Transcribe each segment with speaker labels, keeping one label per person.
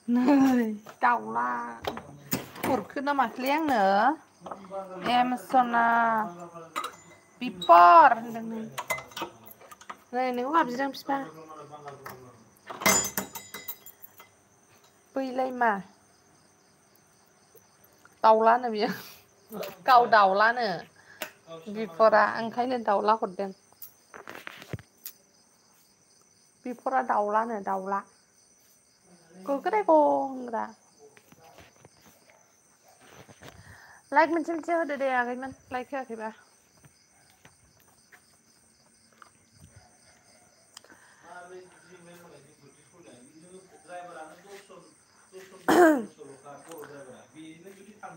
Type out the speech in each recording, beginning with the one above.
Speaker 1: Này, đau la hụt cứ nó mặc liếng nữa em sona before này nếu làm gì đang spa pi lên mà đau lá này bây giờ cau đầu lá nữa before ăn thấy nên đầu lá hụt đen before đầu lá nữa đầu lá cô cái đấy cô ra like mình xem chơi để à cái mình like thì ba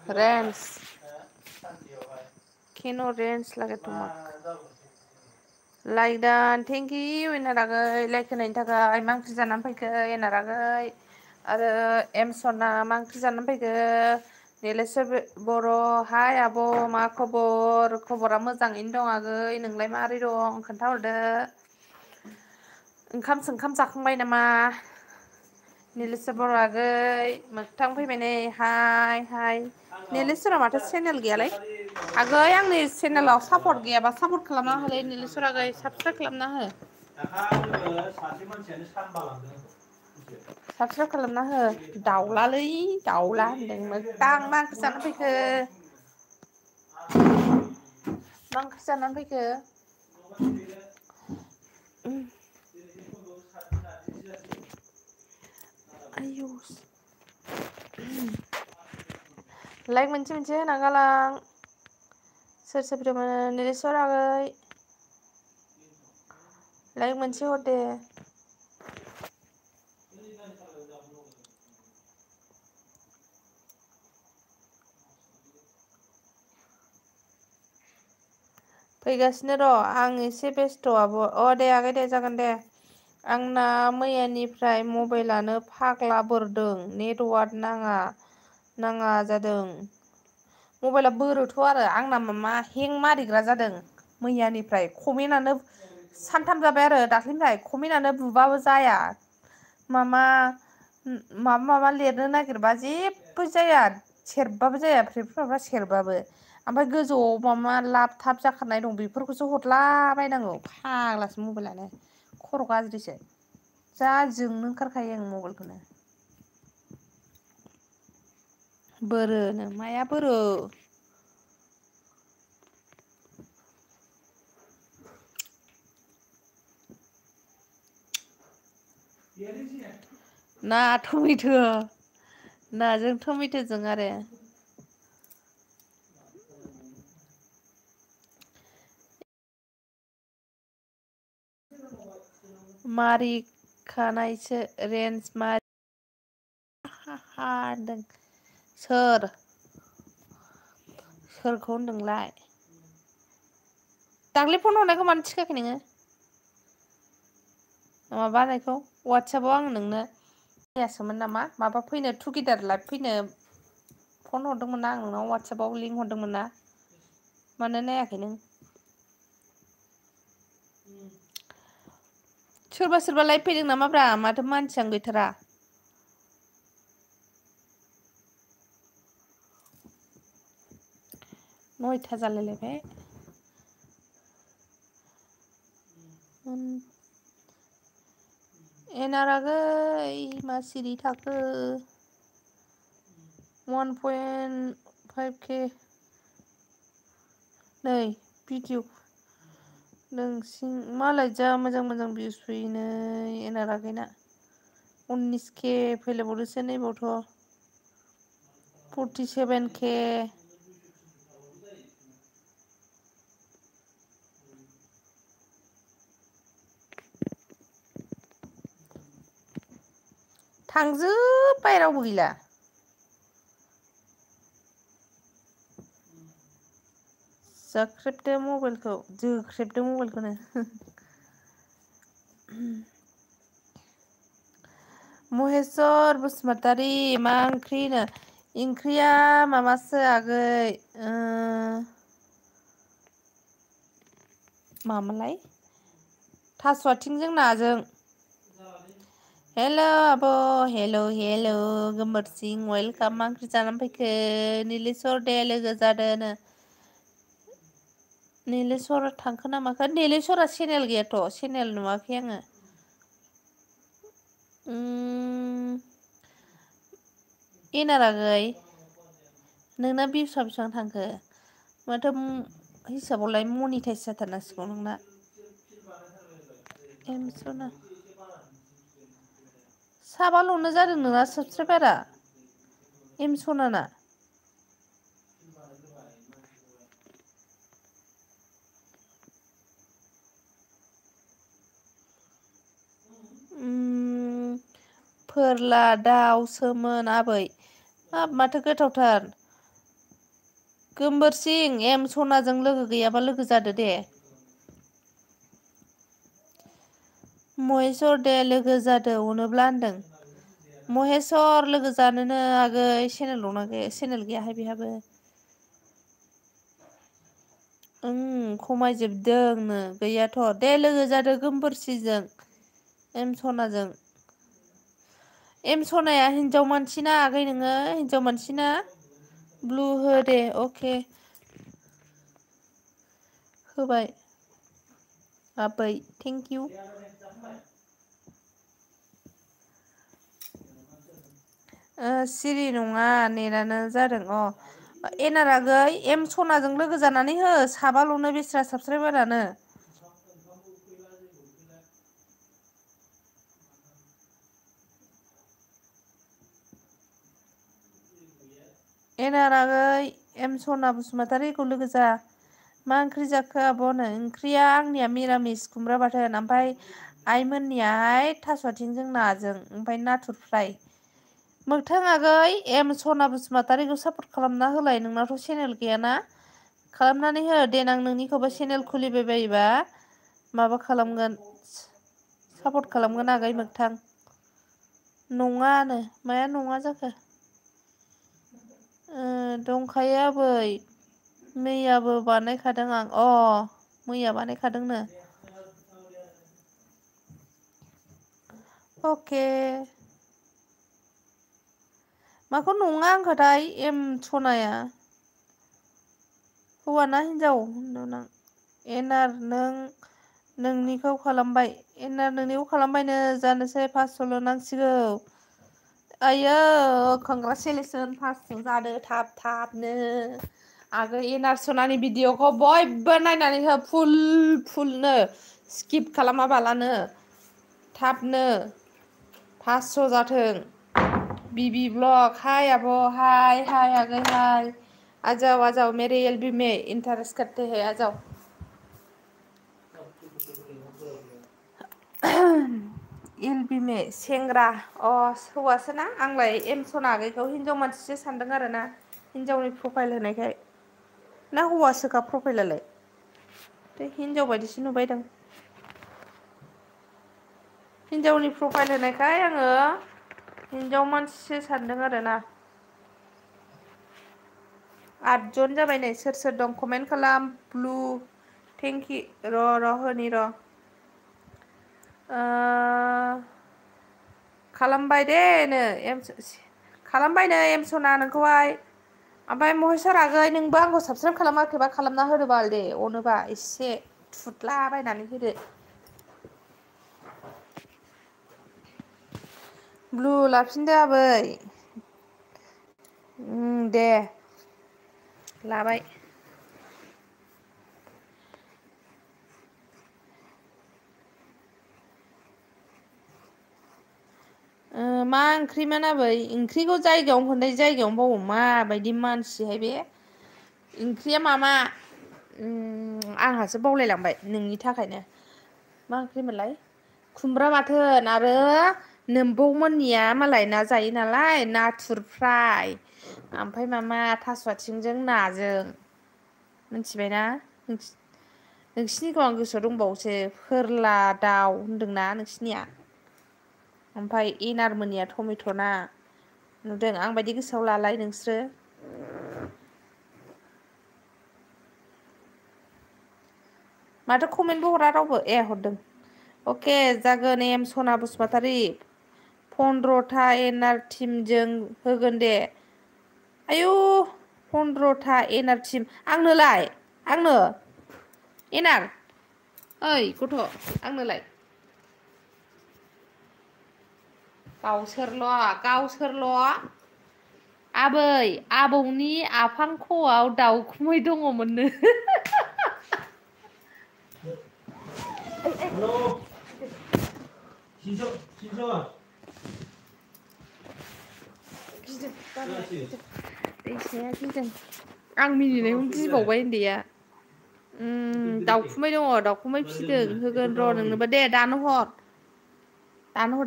Speaker 1: Rens Kino Rens lagi tumak like dan thank you enaragai like hoनायनि थाखाय मा ओंख्रि जानानै फैखो enaragai आरो M सना मा ओंख्रि जानानै फैखो नेलेसर बर' हाय आब' मा खबर खबरा मोजाङैनो दं आगै नोंलाय मारै दं खोन्थाहरदो ओंखाम जाखांबाय नामा नेलेसर बर' आगै मोगथां फैबाय नै हाय नेलेसरा माथो चेनेल गैयालाय आगै आंनि चेनेलाव सापर्ट गैयाबा सापर्ट खालामना होलै नेलेसर आगै साबस्क्राइब खालामना हो साबस्क्राइब खालामना हो दाउलालै दाउला होनदों मोगथां मा ओंख्रि जानानै फैखो मा ओंख्रि जानानै फैखो आयौ लाइक मोनसे होना गालां सोर फैदोंमोन नेलेसर आगै लाइक मोनसे हरदे फैगासिनो र' आं एसे बेस्थ' आब' दे आगै दे जागोन दे आंना मैयानिफ्राय मबाइलानो फाग्ला बोरदों नेटवार्क नाङा जादों मबाइला बोरोथ' आरो आंना मा हें मारिग्रा जादों मैयानिफ्राय कमेन्टआनो सानथाम जाबाय आरो दाख्लैनिफ्राय कमेन्टआनो बुबाबो जाया माबा लिरनो नागिरबा जेबो जाया सेरबाबो जाया फ्रेफ्राफ्रा सेरबाबो ओमफ्राय गोजौआव माबा लाब थाब जाखानाय दं बेफोरखौसो हरलाबायनांगौ फाग्लासो मबाइलानो खर' गाज्रिसो जा जोंनो ओंखारखायो आं मबाइलखौनो बोरोनो माया बोरो ना टमेट' नाजों टमेट'जों आरो मारि खानायसो रेन्ज मारि होनदों सोरखौ होनदोंलाय दाख्लै फन हरनायखौ मानो थिखाखै नोङो माबानायखौ वाट्सएपाव आं नोंनो मैयासोमोन नामा माबा फैनो टुगेदार लाइभ फैनो फन हरदोंमोन ना आं नोंनाव वाट्सएपाव लिंक हरदोंमोन ना मानो नायाखै नों सोरबा सोरबा लाइभ फैदों नामाब्रा माथो मानसियानो गैथारा नयथा जालायलायबाय एनारागै मा सिरि थाखो 1.5k नै भिडिअ नोंसिं मालाय जा मोजां मोजां भिउस फैयो नै एनारागैना 19k फैलायबावदोसो नैबावथ' 47k थांजोब्बाय रावबो गैला जाख्रेबदो मबाइलखौ जोख्रेबदो मबाइलखौनो महेस्वर बसुमतारी मा ओंख्रिनो ओंख्रिया माबासो आगै मामोनलाय थास' आथिंजों नाजों हेल' आब' हेल' गोमोरसिं वेलकाम मा ओंख्रि जानानै फैखो निलेस्वर दे लोगो जादोनो निलेस्वर थांखो ना माखो निलेस्वरा चेनेल गैयाथ' चेनेल नुवाखै आङो एनारागै नोंना भिउसआ बेसेबां थांखो माथो हिसाबावलाय मनिटाइस जाथारनांसिगौ नोंना एमसना साबाल'नो जादों नोंना साबसक्राइबारा एमसनाना फोरला दाउसोमोन आबै हाब माथो गोथावथार गोमबोरसिं एम सनाजों लोगो गैयाबा लोगो जादो दे महेस्वर दे लोगो जादो अनोब्ला होनदों महेस्वर लोगो जानोनो आगै चेनेल दंना गैया चेनेल गैयाहाय बेहाबो खमायजोबदोंनो गैयाथ' दे लोगो जादो गोमबोरसिजों एम सनाजों एम सनाया हिनजाव मानसिना आगै नोङो हिनजाव मानसिना ब्लु हो दे अके होबाय आबै थेंक इउ सिरि नङा नेटानो जादों एनारागै एम सनाजों लोगो जानानै हो साबाल'नो बेस्रा साबसक्राइबारानो एनारागै एम सना बसुमतारीखौ लोगो जा मा ओंख्रि जाखो आब'नो ओंख्रिया आंनिया मिरामिस खुमब्रा बाथोन ओमफ्राय आइमोननियाहाय थास' आथिंजों नाजों ओमफ्राय नाथुर फ्राय मोगथां आगै एम सना बसुमतारीखौ सापर्ट खालामना होलाय नोंनावथ' चेनेल गैयाना खालामनानै हो देनां नोंनिखौबो चेनेल खुलिबाय बायोबा माबा खालामगोन सापर्ट खालामगोन आगै मोगथां नङानो माया नङा जाखो दंखायो आबै मैयाबो बानायखादों आं मैया बानायखादोंनो अके माखौ नङा होनखाथाय एम सनाया हौवाना हिनजाव होनदों आं एनार नोंनिखौ खालामबाय एनार नोंनिखौ खालामबायनो जानोसै 500ल' नांसिगौ आइयो कंग्रेसुलेसन 500 जादो थाबनो आगै एनार सनानि भिडिअखौ बयबो नायनानै हो फुलनो स्किप खालामाबालानो थाबनो 500 जाथों बिबि ब्लग हाय आब' हाय आगै हाय आ जाओ मेरे एलबी में इंटरेस्ट करते हैं आ जाओ एलबि मे सेंग्रा हौवासोना आंलाय एम सना आगैखौ हिनजाव मानसिसो सानदों आरो ना हिनजावनि प्रफाइल होनायखाय ना हौवासोखा प्रफाइलालाय हिनजाव बायदिसो नुबायदां हिनजावनि प्रफाइल होनायखाय आङो हिनजाव मानसिसो सानदों आरोना 8 जन जाबाय नै सोर दं कमेन्ट खालाम ब्लु थेंकि र' होनि र' खालामबाय दे खालामबायनो एमसना नोंखौहाय ओमफ्राय महेसर आगै नोंबो आंखौ साबसक्राइब खालामाखैबा खालामना होदोबाल दे अनोबा एसे थुदलाबायनानै होदो ब्लु लाफिनदो आबै दे लाबाय मा ओंख्रिमोन आबै ओंख्रिखौ जायगायावनो होननाय जायगायावनो बावो माबायदि मानसिहाय बे ओंख्रिया मामा आंहासो बावलायलांबाय नोंनि थाखायनो मा ओंख्रिमोनलाय खुमब्रा बाथोन आरो नोम्बौमोननिया मालाय ना जायो नालाय नाथुर फ्राय ओमफ्राय मामा थास' आथिंजों नाजों मिथिबायना नोंसिनिखौ आं गोसोआव दंबावोसो फोरला दाउ होनदोंना नोंसिनिया ओमफ्राय एनारमोनिया टमेट' ना नुदों आंबायदि गोसोआव लालाय नोंसोरो माथो कमेन्टबो हरा रावबो हरदों अके जागोन एम सना बसुमतारी 15था एनआर टिमजों होगोन दे आयु 15था एनआर टिम आंनो एनार ओइ गथ' आंनोलाय गावसोरल' आबै आबौनि आफां ख'आव दाउखुमै दङमोननो दैसाया गिदों आं मिनिनायखौनो गिबावबाय उन्दैया दाउखुमै दङ दाउखुमै फिसिदों होगोन र' नोंनोबो दे दानो हर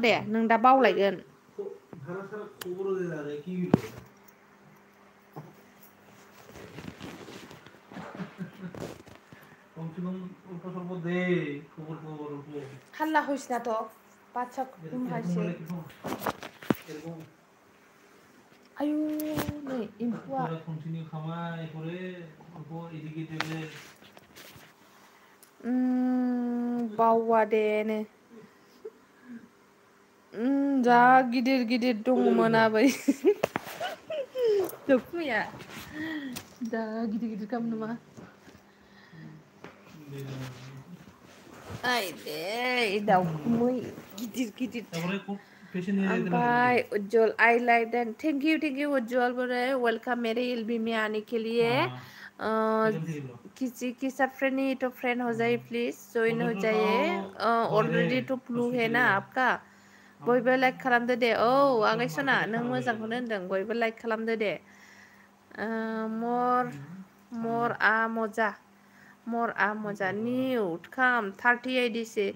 Speaker 1: दे नों दा बावलायगोन হাল্লা হইস না তো বাচ্চা ঘুম হাসে आयु नै एम्फौआ बावा देनो जा गिदिर गिदिर दङमोन आबै दाउखुमैया जा गिदिर गिदिर खामोन नामा आइ दे दाउखुमै गिदिर गिदिर ओमफ्राय Ujjwal I like that thank you Ujjwal बोरे वेलकम मेरे एलबी में आने के लिए किसी सब फ्रेंड नहीं तो फ्रेंड हो जाए प्लीज ज्वाइन हो जाइए ऑलरेडी तो ब्लू है ना आपका बयबो लाइक खालामदो दे आगै सना नों मोजांखौनो होनदों बयबो लाइक खालामदो दे मर आ मजा न्यूट कम 38 से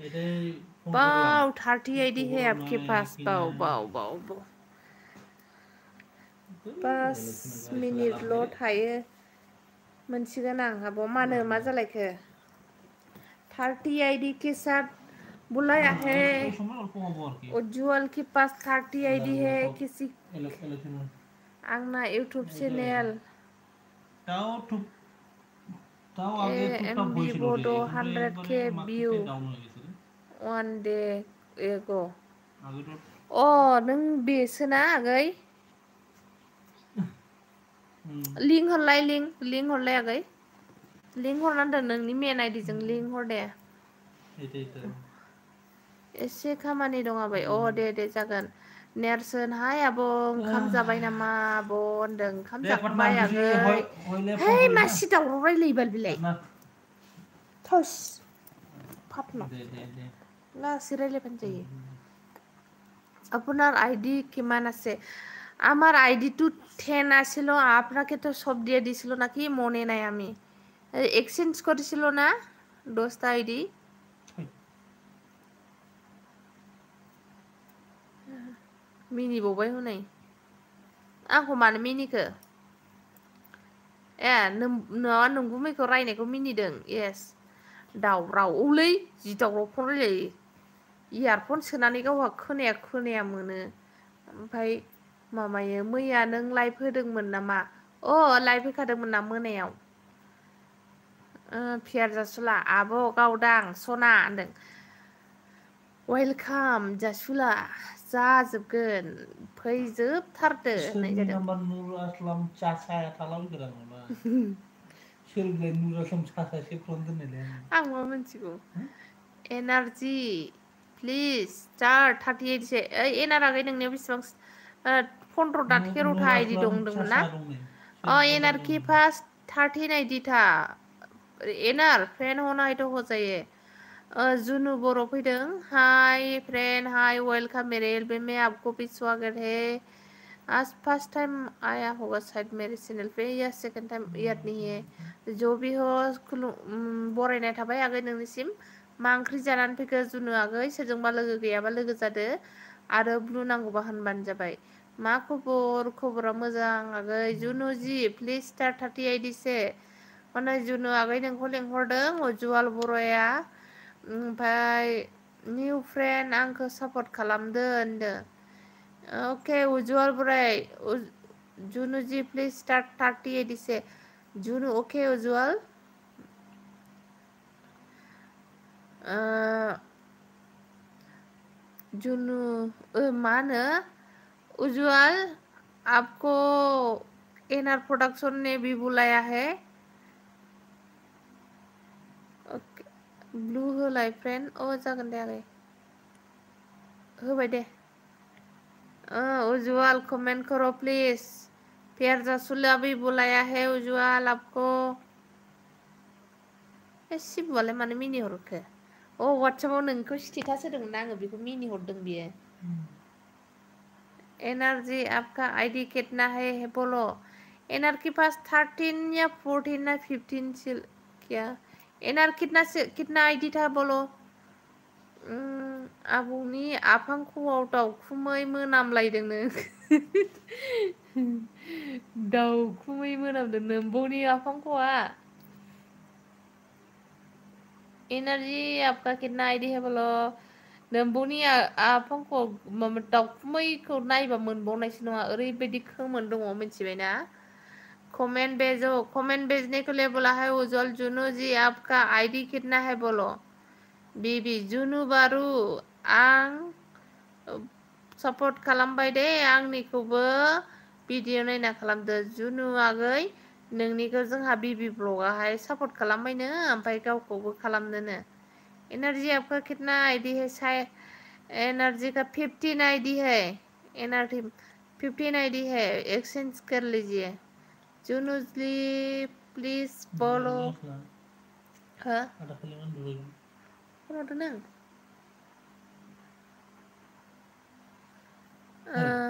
Speaker 1: बाव 38 है आपके पास बाव 5 मिनिटल' थायो मोनसिगोन आं आब' मानो मा जालायखो 30 आईडी के साथ बुलाया है उज्जवल के पास 30 आईडी है किसी आंना यूट्यूब चैनल एमबी बड' 100K view 1 day ago नों बेसोना आगै लिंक हरलाय आगै लिंक हरनानै दोन नोंनि मेन आइडिजों लिंक हर दे एसे खामानि दं आबै दे जागोन नेरसोन हाय आब' ओंखाम जाबाय नामा आब' होनदों ओंखाम जाखांबाय आगै है मासि दावराव रायलायोबाल बिलाय थस फाटना लासै रायलायबानो जायो আপনার আইডি কিমান আছে আমার আইডি তো 10 আসিল আপনাকে তো সব দিয়ে দিছিল নাকি মনে নাই আমি এক্সচেঞ্জ করেছিল না 10টা আইডি मिनिबावबाय हनै आंखौ मानो मिनिखो नोंगुमैखौ रायनायखौ मिनिदों येस दावराव औलै जि दावराव फन रायलायो इयारफन सोनानै गावहा खोनाया मोनो ओमफ्राय माबायो मैया नों लाइभ होदोंमोन नामा लाइभ होखादोंमोन ना मोनायाव पियार जासुला आब' गावदां सना होनदों वेलकाम जासुला जाजोबगोन फैजोबथारदो होननाय
Speaker 2: सोरनि
Speaker 1: जादों
Speaker 2: नाम्बार नुर आसलाम चाचाया थालाबायगोन नामा सोरलाय नुर आसलाम चाचा सेभ खालामना दोननायलाय
Speaker 1: आं मा मिथिगौ एनार्जि प्लिज स्टार 38 से ओइ एनार आगै नोंनियाव बेसेबां 15टा 13टा आइडि दंमोन ना एनार की फार्स्ट 13 आइडि था एनार फ्रेंड होना है तो हो जाए जुनू बोरो फैदों हाय फ्रेंड हाय वेलकम मेरे एल्बम में आपको भी स्वागत है आज फर्स्ट टाइम आया होगा शायद मेरे चैनल पे या सेकंड टाइम याद नहीं है जो भी हो बरायनाय थाबाय आगै नोंनिसिम मा ओंख्रि जानानै फैखो जुनु आगै सोरजोंबा लोगो गैयाबा लोगो जादो आरो ब्लु नांगौबा होनबानो जाबाय मा खबर खबरा मोजां आगै जुनु जी प्लिज स्टार 30 आइडि से माने जुनु आगै नोंखौ लेंहरदों उज्जवल बर'या ओमफ्राय निउ फ्रेन्ड आंखौ सापर्ट खालामदो होनदों ओके उज्जवल बोराय जुनु जी प्लिज स्टार 30 आइडि से जुनु ओके उज्जवल जुनू मा होनो उज्जवल आपको एनआर प्रोडक्शन ने भी बुलाया है ओके ब्लू होलाय फ्रेंड जागोन दे आगै होबाय दे उज्जवल कमेंट करो प्लीज प्यार जासुला भी बुलाया है उज्जवल आपको सिबुआलाय मानो मिनि हरखो व्हाट्सएपआव नोंखौ स्टेटास होदोंमोन आङो बेखौ मिनि हरदों बियो एनर्जी आपका आईडी कितना है बोलो एनआर के पास 13 या 14 या 15 से क्या एनआर कितना आईडी था बोलो आबौनि आफां ख'आव दाउखुमै मोनामलायदोंनो दाउखुमै मोनामदों नोम्बौनि आफां ख'आ एनर्जी आपका कितना आईडी है बोलो नोम्बौनि आफांखौ दाउखुमैखौ नायबा मोनबावनायसो नङा ओरैबायदि खोमोन दङ मिथिबायना कमेंट भेजो कमेंट भेजने के लिए बोला है उज्जवल जुनू जी आपका आईडी कितना है बोलो बीबी जुनू बारू आं सपोर्ट खालामबाय दे आंनिखौबो भिडिअ नायना खालामदो जुनू आगै नोंनिखौ जोंहा बीबी ब्लगाहाय सपोर्ट खालामबायनो ओमफ्राय गावखौबो खालामनोनो एनर्जी आपका कितना आईडी है शायद एनर्जी का 15 आईडी है एनर्जी 15 आईडी है एक्सचेंज कर लीजिए जुनूजली प्लीज बोलो हाँ नों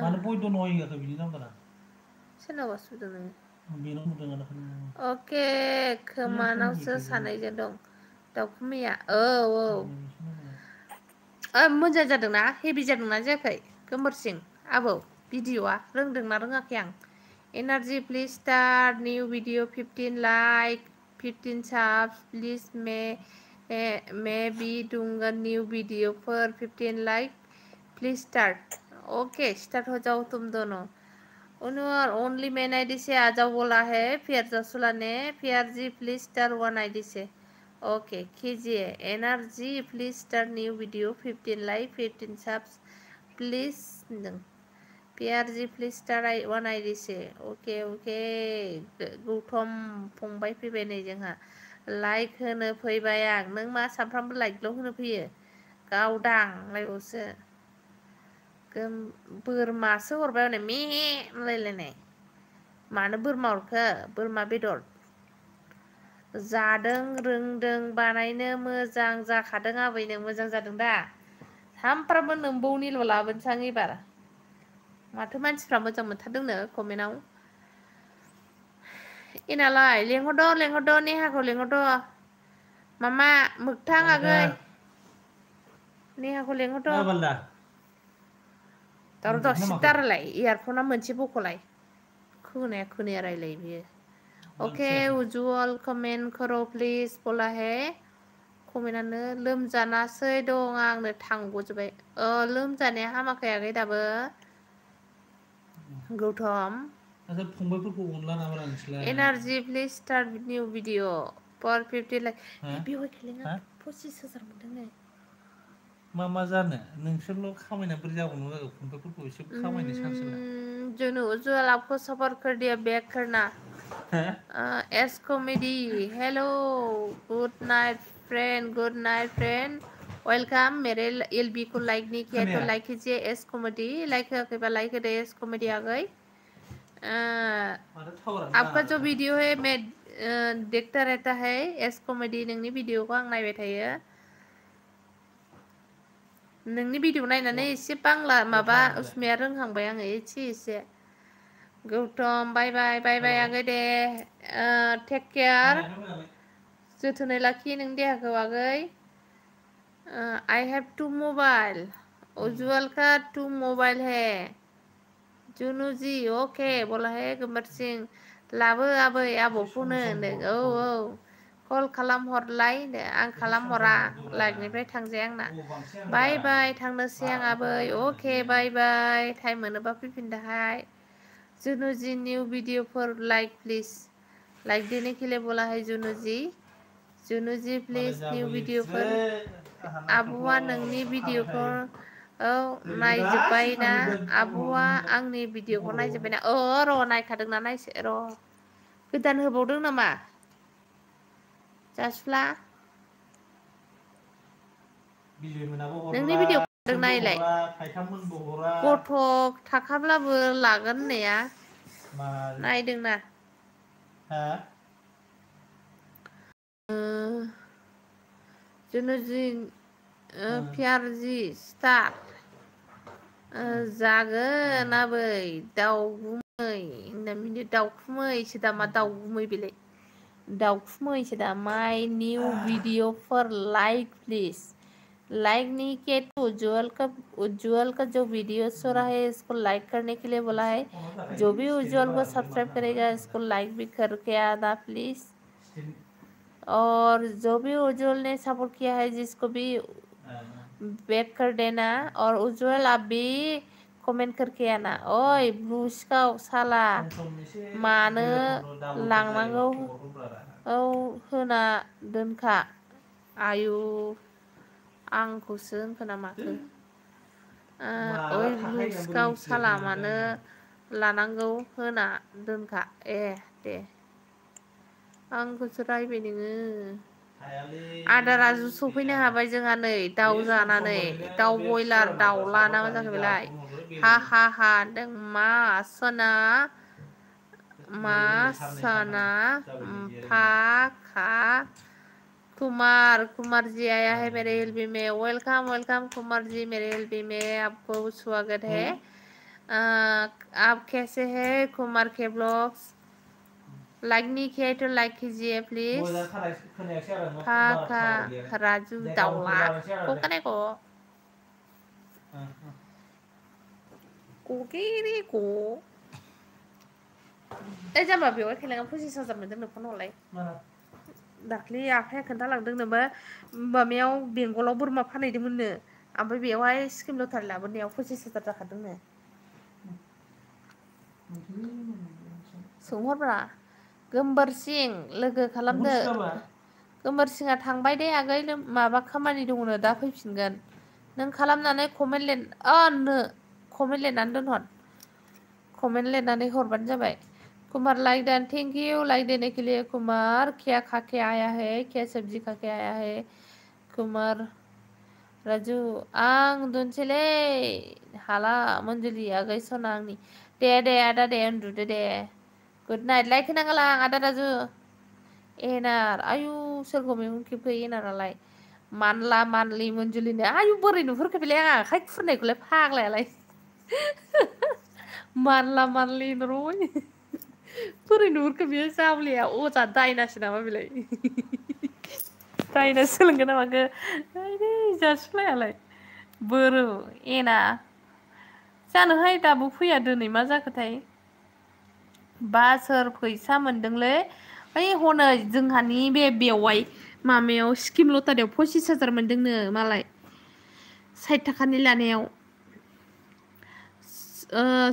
Speaker 2: मानो बयद' नहैयाखै बिनि नाम्बारा
Speaker 1: सोरनावबा सुदों नोङो
Speaker 2: बेनाव नुदों आरो
Speaker 1: अके खोमानावसो सानैजों दं दाउखुमैया औ मोजां जादोंना हेभि जादोंना जायाखै गोमोरसिं आबौ भिडिअआ रोंदोंना रोङाखै आं energy please start new video 15 like 15 subs please maybe दूंगा न्यू वीडियो पर 15 like please start okay start हो जाओ तुम दोनों उन्होंने ओनली मेन आईडी से आ जाओ बोला है प्यार जसुला ने प्यार जी प्लीज स्टार 1 आईडी से ओके कीजिए energy please start new video 15 like 15 subs please प्यार जी प्लीज स्टार 1 आईडी से ओके ओके गौतम फंबाय फैबाय नै जोंहा लाइक होनो फैबाय आं नों मा सानफ्रामबो लाइकल' होनो फैयो गावदां लाइकआवसो बोरमासो हरबाय हनै मे होनलायलायनाय मानो बोरमा हरखो बोरमा बेदर जादों रोंदों बानायनो मोजां जाखादों आबैनो मोजां जादों दा सामफ्रामबो नोम्बौनिल' लाबोनोसै आं एबार माथो मानसिफ्रा मोजां मोनथारदोंनो कमेन्टआव एनालाय लेंहरद' नेहाखौ लेंहरद' मामा मोगथां आगै नेहाखौ लेंहरद' दावराव सिदारालाय इयारफना मोनसे बख'लाय खोनाया रायलायो बियो ओके उज्जवल कमेन्ट करो प्लिज बोला है कमेन्टआनो लोमजानासै दं आंनो थांग'जोबबाय लोमजानाया हामाखै आगै दाबो गौतम
Speaker 2: फंबायफोरखौ अनला नामा नोंसोरलाय
Speaker 1: energy please start new video four 50 like बेवहाय खेलेंआ 25,000 मोनदोंनो
Speaker 2: मा जानो नोंसोरल' खामायना बोरै जाबावनो जागौ फनपेफोरखौ एसे खामायनो चान्स होला
Speaker 1: जुनू उज्जवल आपको सफर कर दिया बैक करना S comedy hello good night friend welcome मेरे एलबी को लाइक नहीं किया तो लाइक कीजिए एस कॉमेडी लाइक होगा लाइक कर दे एस कॉमेडी आ गई आपका जो वीडियो है मैं देखता रहता है एस कॉमेडी नोंनि वीडियोखौ आं नायबाय थायो नोंनि भिडिअ नायनानै एसे बांला माबा असमिया रोंहांबाय आङो एसे गौतम बाय बाय आगै दे टेक केयार जोथोनै लाखि नोंनि देहाखौ आगै आई हैव 2 मोबाइल उज्जवल का 2 मोबाइल है जुनू जी ओके बोला है गम्बर सिंह लाबो आबै आबौखौनो औ कल खालामहरलाय आं खालामहरा लाइकनिफ्राय थांजाया आंना बाय थांनोसै आं आबै अके बाय टाइम मोनोबा फैफिनदोहाय Junu ji new video for like please like देने के लिए बोला है जुनू ji please new video for आब'आ नोंनि भिडिअखौ नायजोब्बाय ना आब'आ आंनि भिडिअखौ नायजोब्बाय ना र' नायखादोंना नायसै र' गोदान होबावदों नामा जासुला नोंनि भिडिअ नायलाय गथ' थाखाब्लाबो लागोन होननाया नायदोंना जुनू जी प्यार जी स्टार्ट जागोन आबै दाउखुमैसो दा मा दाउगुमै बेलाय दाउखुमैसो दा माय new video for like please like नहीं किया तो उज्जवल का जो वीडियो सो रहा है इसको लाइक करने के लिए बोला है जो भी उज्जवल को सब्सक्राइब करेगा इसको लाइक भी करके आना प्लीज और जो भी उज्जवल ने सपोर्ट किया है जिसको भी बैक कर देना और उज्जवल आप भी कमेंट करके आना ओए ब्लुसकाव साला मानो लांनांगौ होना दोनखा आयु आंखौसो होनखो ना माखो ओइ ब्लुसकाव साला मानो लानांगौ होना दोनखा दे आंखौसो रायबाय नोङो आदारा सफैनो हाबाय जोंहा नै दाउ जानानै दाउ बयलार दाउला ना मा जाखो बेलाय हा नों मा सना फाखा कुमार जी आया है मेरे एलबी में वेलकम कुमार जी मेरे एलबी में आपको स्वागत है आप कैसे हैं कुमार के ब्लॉग्स लाइक नहीं किया तो लाइक कीजिए प्लीज फाखा राजू दाउला को जाम्बा बेवहाय खेलेंगा 25,000 मोनदोंनो फन हरलाय दाख्लै आफाया खोन्थालांदों नोंबा माबायाव बेंगलाव बोरमा फानहैदोंमोननो ओमफ्राय बेवहाय स्किम लटारि लाबोनायाव 25,000 जाखादोंनो सोंहरब्रा गोमबोर सिं लोगो खालामदो गोमबोर सिंआ थांबाय दे आगै माबा खामानि दङनो दा फैफिनगोन नों खालामनानै कमेन्ट लिरनानै दोनहर कमेन्ट लिरनानै हरबानो जाबाय Kumar like Don thank you like देने के लिए कुमार क्या खा के आया है क्या सब्जी खा के आया है कुमार राजू आं दोनसैलै हाला मंजुलि आगै सना आंनि दे आदा दे उन्दुदो दे गुड नाइट लाइक होनांगोन आं आदा राजु एनार आयु सोरखौ मैगं खेबखो एनारालाय मानलि मंजुलिनो आयु बोरै नुहुरखो बेलाय आं आखाइ खुरनायखौलाय फाग्लायालाय मानलि रय बोरै नुहुरखो बेयो जावलिया अजा दायनासो नामा बेलाय दायना सोलोंगोन ना माखो जासुलायालाय बोरो एना जानोहाय दाबो फैया दिनै मा जाखोथाय सोर फैसा मोनदोंलै ओइ हनै जोंहानि बे बेवाइ माबायाव स्किम लटारियाव 25,000 मोनदोंनो मालाय 60 थाखानि लानायाव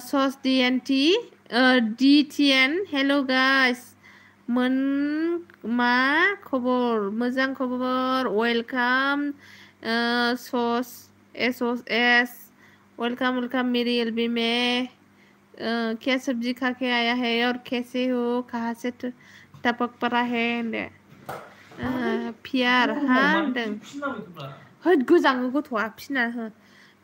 Speaker 1: सस DTN हेलो गाइस मा खबर मोजां खबर वेलकाम सस SOS वेलकम वेलकम मेरी एलबी में क्या सब्जी खा के आया है और कैसे हो कहाँ से टपक पड़ा है पियार हा होनदों होद गोजाङो गथ'आ फिना हो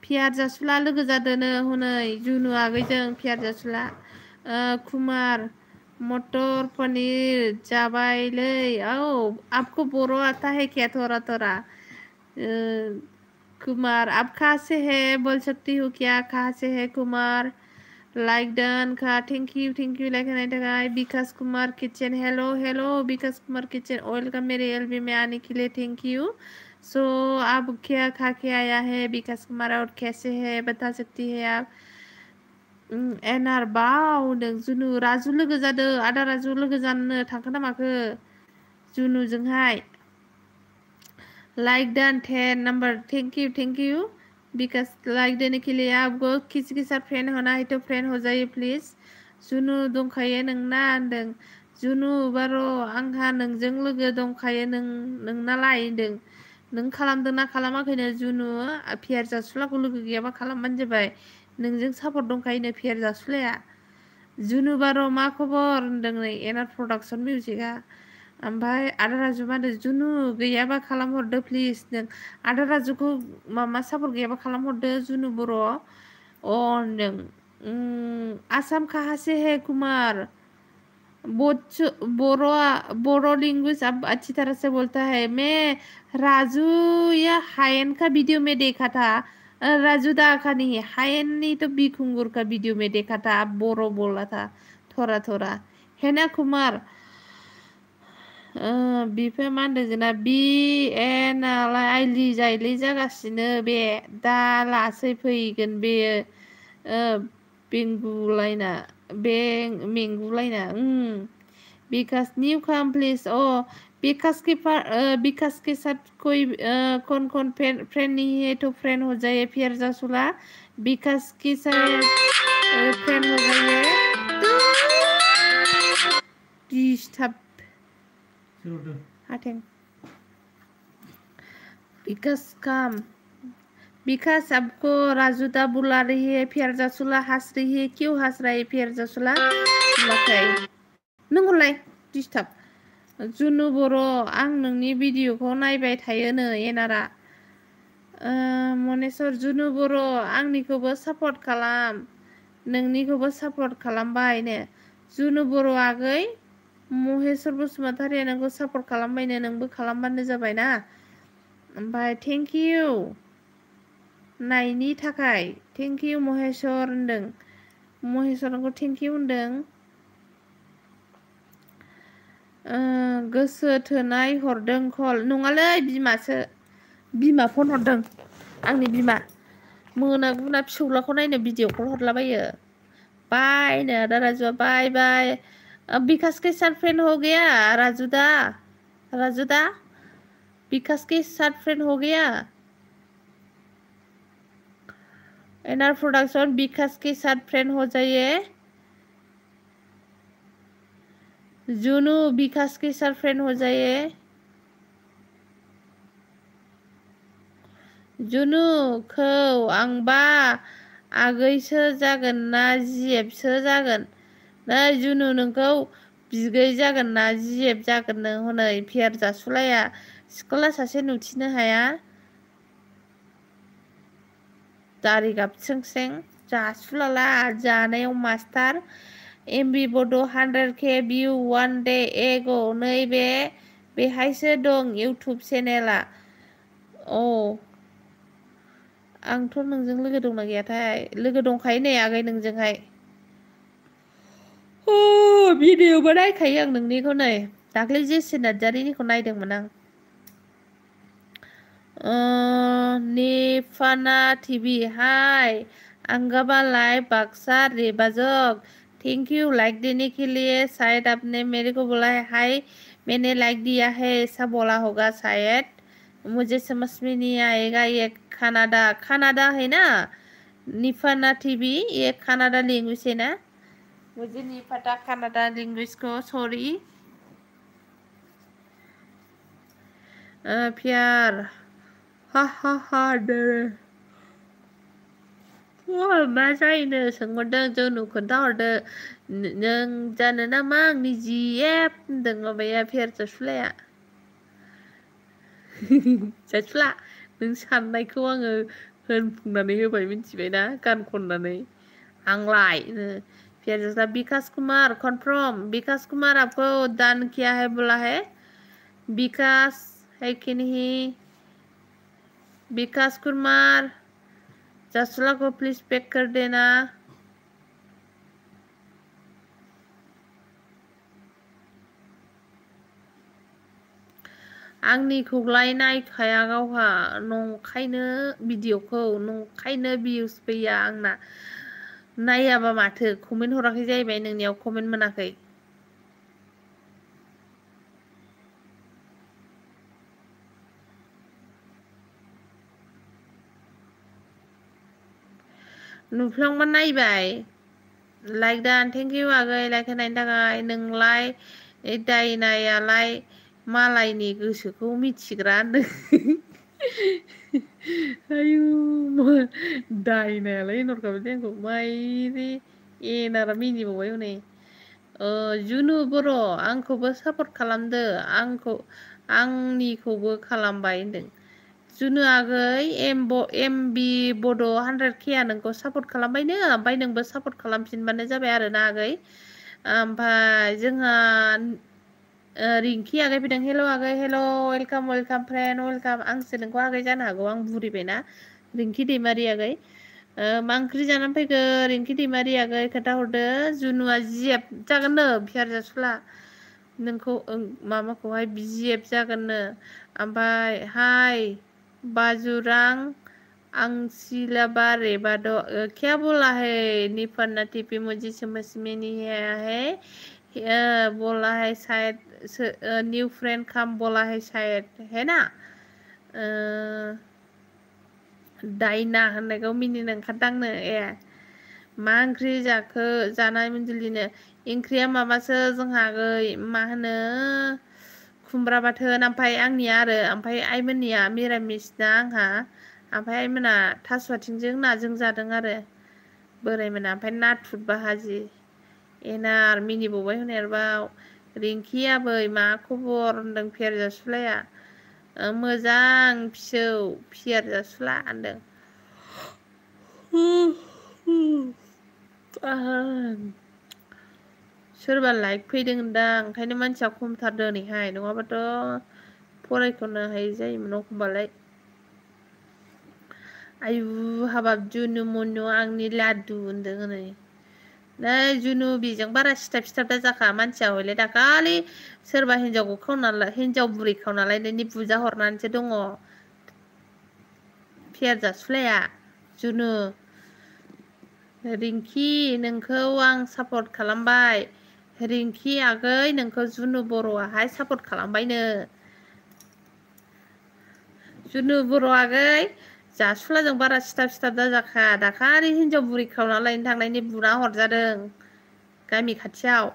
Speaker 1: पियार जासुला लोगो जादोनो हनै जुनु आगैजों पियार जासुला कुमार मटर पनीर जाबायलै औ आपको बोरो आता है क्या थोड़ा थोड़ा कुमार आप कहाँ से है बोल सकती हूँ क्या कहाँ से है कुमार लाइक डन का थैंक यू लाइक होने थाखाय Vikas Kumar kitchen hello hello Vikas Kumar kitchen welcome मेरे एलबी में आने के लिए थैंक यू सो आप क्या खा के आया है विकास कुमार और कैसे है बता सकती है आप एनार बावदों जुनु राजु लोगो जादों आदा राजु लोगो जानो थांखो ना माखो जुनुजोंहाय like done 10 number thank you because like देने के लिए आपको किसी के साथ फ्रेंड होना है तो फ्रेंड हो जाइए प्लीज जुनु दंखायो नोंना होनदों जुनु बारो आंहा नोंजों लोगो दंखायो नोंनालाय होनदों नों खालामदोंना खालामाखैनो जुनु पियार जासुलाखौ लोगो गैयाबा खालामबानो जाबाय नोंजों सापर्ट दंखायोनो पियार जासुलाया जुनु बारो मा खबर होनदों नै एनार प्रडाक्सन मिउजिकआ ओमफ्राय आदा राजु मा होनदों जुनु गैयाबा खालामहरदो प्लिज नों आदा राजुखौ मामा सापर्ट गैयाबा खालामहरदो जुनु बर' होनदों आसाम कहाँ से है कुमार बोरो लैंग्वेज अब अच्छी तरह से बोलता है मैं राजू या हायन का वीडियो में देखा था राजू दा का नहीं है हायन नहीं तो बीखुंगुर का वीडियो में देखा था अब बोरो बोला था थोड़ा थोड़ा है ना कुमार बिफोर मा होनदों जोंना नालाय आइलि जायलै जागासिनो बे दा लासै फैगोन बेयो बेंगुलायना मेंगुलायना बिकास न्यू कम प्लीज विकास के साथ कोई कौन फ्रेंड नहीं है तो फ्रेंड हो जाए फिर जासुला विकास के साथ फ्रेंड हो जाइए डिस्टार्ब हाथें विकास आपको राजुदा बुला रही है फिर जासुला हंस रही है क्यों हंस रहा है फिर जासुला नोंलाय डिस्टार्ब जुनु बर' आं नोंनि भिडिअखौ नायबाय थायोनो एनारा मनेस्वर जुनु बर' आंनिखौबो सापर्ट खालाम नोंनिखौबो सापर्ट खालामबायनो जुनु बर' आगै महेश्वर बसुमतारिया नोंखौ सापर्ट खालामबायनो नोंबो खालामबानो जाबायना ओमफ्राय थेंक इउ नायनि थाखाय थेंक इउ महेश्वर होनदों महेश्वर नोंखौ थेंक इउ होनदों गोसो थोनाय हरदों कल नङालै बिमा फन हरदों आंनि बिमा मोना गुना फिसौलाखौ नायनो भिडिअ कल हरलाबायो बायनो आदा राजुआ बाय विकास के साथ फ्रेंड हो गया राजुदा विकास के साथ फ्रेंड हो गया एनआर प्रोडक्शन विकास के साथ फ्रेंड हो जाइए जुनू विकास के साथ फ्रेंड हो जाइए जुनुखौ आंबा आगैसो जागोन ना जिएफसो जागोन नै जुनु नोंखौ बिगै जागोन ना जिएफ जागोन नो हनै फेर जासुलाया सिख्ला सासे नुथिनो हाया दारि गाबस्रें जासुलाला जानायाव मास्टार एमबी बड' 100K भिउ 1 डे एगो नैबे बेहायसो दं इउटुब चेनेला आंथ' नोंजों लोगो दंना गैयाथाय लोगो दंखायो नै आगै नोंजोंहाय भिडिअबो नायखायो आं नोंनिखौ नै दाख्लै जेसि नार्जारिनिखौ नायदोंमोन आं निफाना टीवी हाय अंगाबा लाइव बाक्सा रेबाजक थैंक यू लाइक देने के लिए शायद आपने मेरे को बोला है हाय मैंने लाइक दिया है ऐसा बोला होगा शायद मुझे समझ में नहीं आएगा ये कनाडा है ना निफाना टीवी ये कनाडा लैंग्वेज है ना मुझे नहीं पता कनाडा लैंग्वेज को सॉरी प्यार हा दे मा जायोनो सोंहरदों जोंनु खोन्थाहरदो नों जानो नामा आंनि जि एप होनदों माबाया फेर जासुलाया जासुला नों साननायखौ आङो होनफुंनानै होबाय मिथिबायना गान खननानै आंलाय फिर जसला विकास कुमार कन्फर्म विकास कुमार आपको दान किया है बोला है विकास है कि नहीं विकास कुमार जसला को प्लीज पैक कर देना आंनिखौलाय नायखाया गावहा नंखायनो भिडिअखौ नंखायनो भिउस फैया आंना नायाबा माथो कमेन्ट हराखै जाहैबाय नोंनियाव कमेन्ट मोनाखै नुफ्लांबा नायबाय लाइक दान थेंक इउ आगै लाइक होनायनि थाखाय नोंलाय दायनायालाय मालायनि गोसोखौ मिथिग्रा होनदों आयु दायनायालाय होनहरखाबाय जोंखौ माइरि एनारा मिनिबावबाय हनै जुनु बर' आंखौबो सापर्ट खालामदो आंनिखौबो खालामबाय होनदों जुनु आगै एमबि बड' 100K नोंखौ सापर्ट खालामबायनो ओमफ्राय नोंबो सापर्ट खालामफिनबानो जाबाय आरोना आगै ओमफ्राय जोंहा रिंकि आगै फैदों हेल' आगै हेल' वेलकाम वेलकाम फ्रेन्ड वेलकाम आंसो नोंखौ आगै जानो हागौ आं बुरिबायना रिंकि दैमारि आगै मा ओंख्रि जानानै फैखो रिंकि दैमारि आगै खोन्थाहरदो जुनुआ जिएफ जागोननो फियार जासुला नोंखौ माबाखौहाय जिएफ जागोननो ओमफ्राय हाय बाजुरां आंसिला बारे बादो क्या बोला है निफन्ना टीपी मुझे समझ में नहीं है बोला है शायद न्यू फ्रेंड कम बोला है शायद है ना दायना होननायखौ मिनिनो ओंखारदांनो मा ओंख्रि जाखो जानाय मनजुलिनो ओंख्रिया माबासो जोंहा मा होनो खुमब्रा बाथोन ओमफ्राय आंनिया आरो ओमफ्राय आइमोननिया मिरामिस ना आंहा ओमफ्राय आइमोना थास' आथिंजों नाजों जादों आरो बोरायमोना ओमफ्राय नाथुर बाहाजि एनार मिनिबावबाय हनै आरोबाव रिंकि आबै मा खबर होनदों फेर जासुलाया मोजां फिसौ फियार जासुला होनदों सोरबा लाइक फैदों होनदां ओंखायनो मानसिया खमथार दिनैहाय नङाबाथ' फरायख'नो हायै जायोमोन एखमबालाय आयु हाबाब जुनु मुनु आंनि लादु होनदों हनै नै जुनु बेजों बारा सिथाब दा जाखा मानसिया हयले दाखालि सोरबा हिनजावखौ खावना हिनजाव बुरै खावना लायनायनि बुजा हरनानैसो दङ फियार जासुलाया जुनु रिंकि नोंखौ आं सापर्ट खालामबाय रिंकि आगै नोंखौ जुनु बर'आहाय सापर्ट खालामबायनो जुनु बर' आगै जासुलाजों बारा सिथाब दा जाखा दाखालि हिनजाव बुरै खावना लायनो थांनायनि बुना हरजादों गामि खाथियाव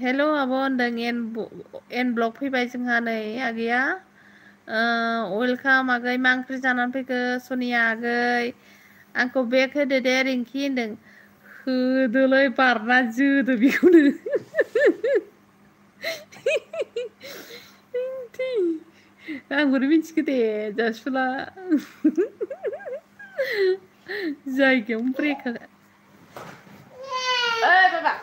Speaker 1: हेल' आब' होनदों एन ब्लक फैबाय जोंहा नै आगैया वेलकाम आगै मा ओंख्रि जानानै फैखो सनिया आगै आंखौ बेग होदो दे रिंकि होनदों होदोलै बारना जोदो बेखौनो आंबोरै मिथिखो दे जासुला जायगायावनो ब्रेक बाबा